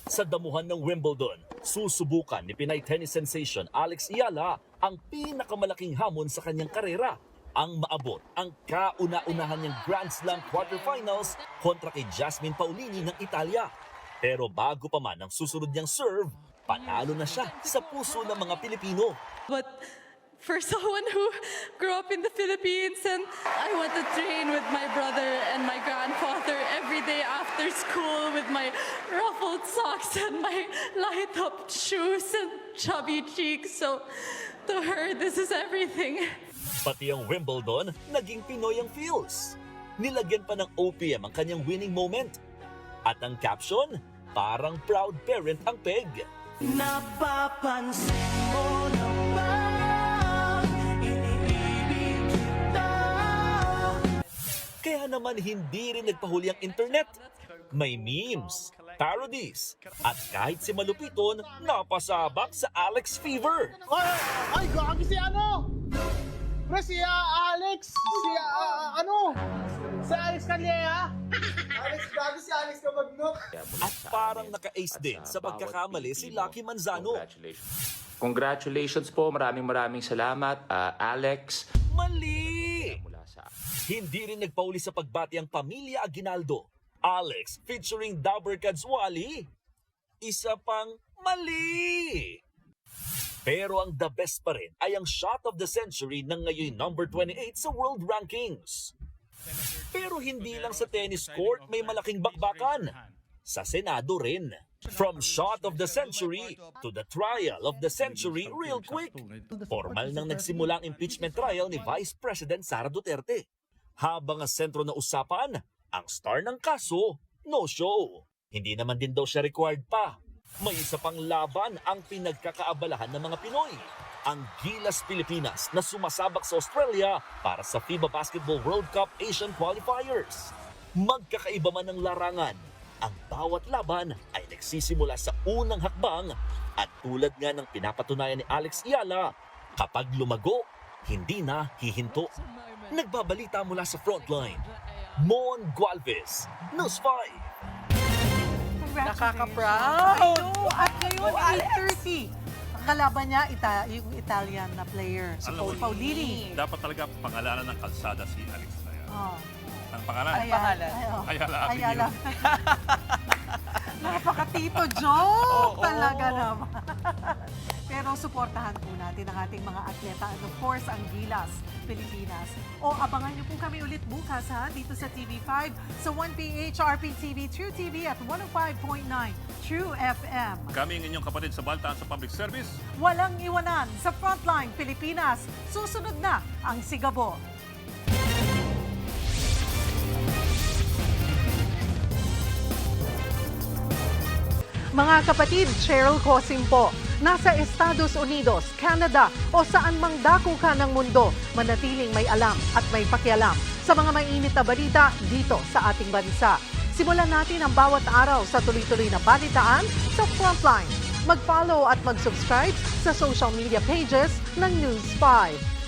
Sa damuhan ng Wimbledon, susubukan ni Pinay tennis sensation Alex Eala ang pinakamalaking hamon sa kanyang karera, ang maabot ang kauna-unahan niyang Grand Slam quarterfinals kontra kay Jasmine Paolini ng Italia. Pero bago pa man ang susunod niyang serve, panalo na siya sa puso ng mga Pilipino. But for someone who grew up in the Philippines, and I want to train with my brother and my grandfather every day after school with my ruffled socks and my light up shoes and chubby cheeks. So to her, this is everything. Pati ang Wimbledon, naging Pinoy ang feels. Nilagyan pa ng OPM ang kanyang winning moment. At ang caption, parang proud parent ang peg. Napapansin mo na ba? Kaya naman hindi rin nagpahuli ang internet. May memes, parodies, at kahit si Malupiton, napasabak sa Alex Fever. Ay, gagi si ano? Pre, si Alex, si Alex Calleja. Alex, gagi si Alex ka magnok. At parang naka-ace din sa pagkakamali si Lucky Manzano. Congratulations po, maraming salamat, Alex. Mali! Hindi rin nagpauli sa pagbati ang pamilya Aguinaldo. Alex featuring Dabber Cats Wally. Isa pang mali! Pero ang the best pa rin ay ang shot of the century ng ngayon number 28 sa world rankings. Pero hindi lang sa tennis court may malaking bakbakan. Sa Senado rin. From shot of the century to the trial of the century real quick. Formal nang nagsimula ang impeachment trial ni Vice President Sara Duterte. Habang ang sentro na usapan, ang star ng kaso, no show. Hindi naman din daw siya required pa. May isa pang laban ang pinagkakaabalahan ng mga Pinoy. Ang Gilas Pilipinas na sumasabak sa Australia para sa FIBA Basketball World Cup Asian Qualifiers. Magkakaiba man ng larangan, ang bawat laban ay nagsisimula sa unang hakbang at tulad nga ng pinapatunayan ni Alex Eala, kapag lumago, hindi na hihinto. Nagbabalita mula sa Frontline, Mon Gualvez, News 5. Nakaka-proud! At ngayon, 8:30. Ang kalaban niya, yung Italian na player, si Alam mo, Paolini. Dapat talaga pangalanan ng kalsada si Alex Ayala. Oh. Ang pangalan? Ayala Ayala. Napaka-Tito joke talaga naman. Pero suportahan po natin ang ating mga atleta and of course ang Gilas Pilipinas. O abangan niyo po kami ulit bukas dito sa TV5 sa 1PH, RPTV, True TV at 105.9 True FM. Kami ang inyong kapatid sa Baltaan sa Public Service. Walang iwanan sa Frontline Pilipinas. Susunod na ang Sigabo. Mga kapatid, Cheryl Cosim po. Nasa Estados Unidos, Canada o saan mang dako ka ng mundo, manatiling may alam at may pakialam sa mga mainit na balita dito sa ating bansa. Simulan natin ang bawat araw sa tuloy-tuloy na balitaan sa Frontline. Mag-follow at mag-subscribe sa social media pages ng News 5.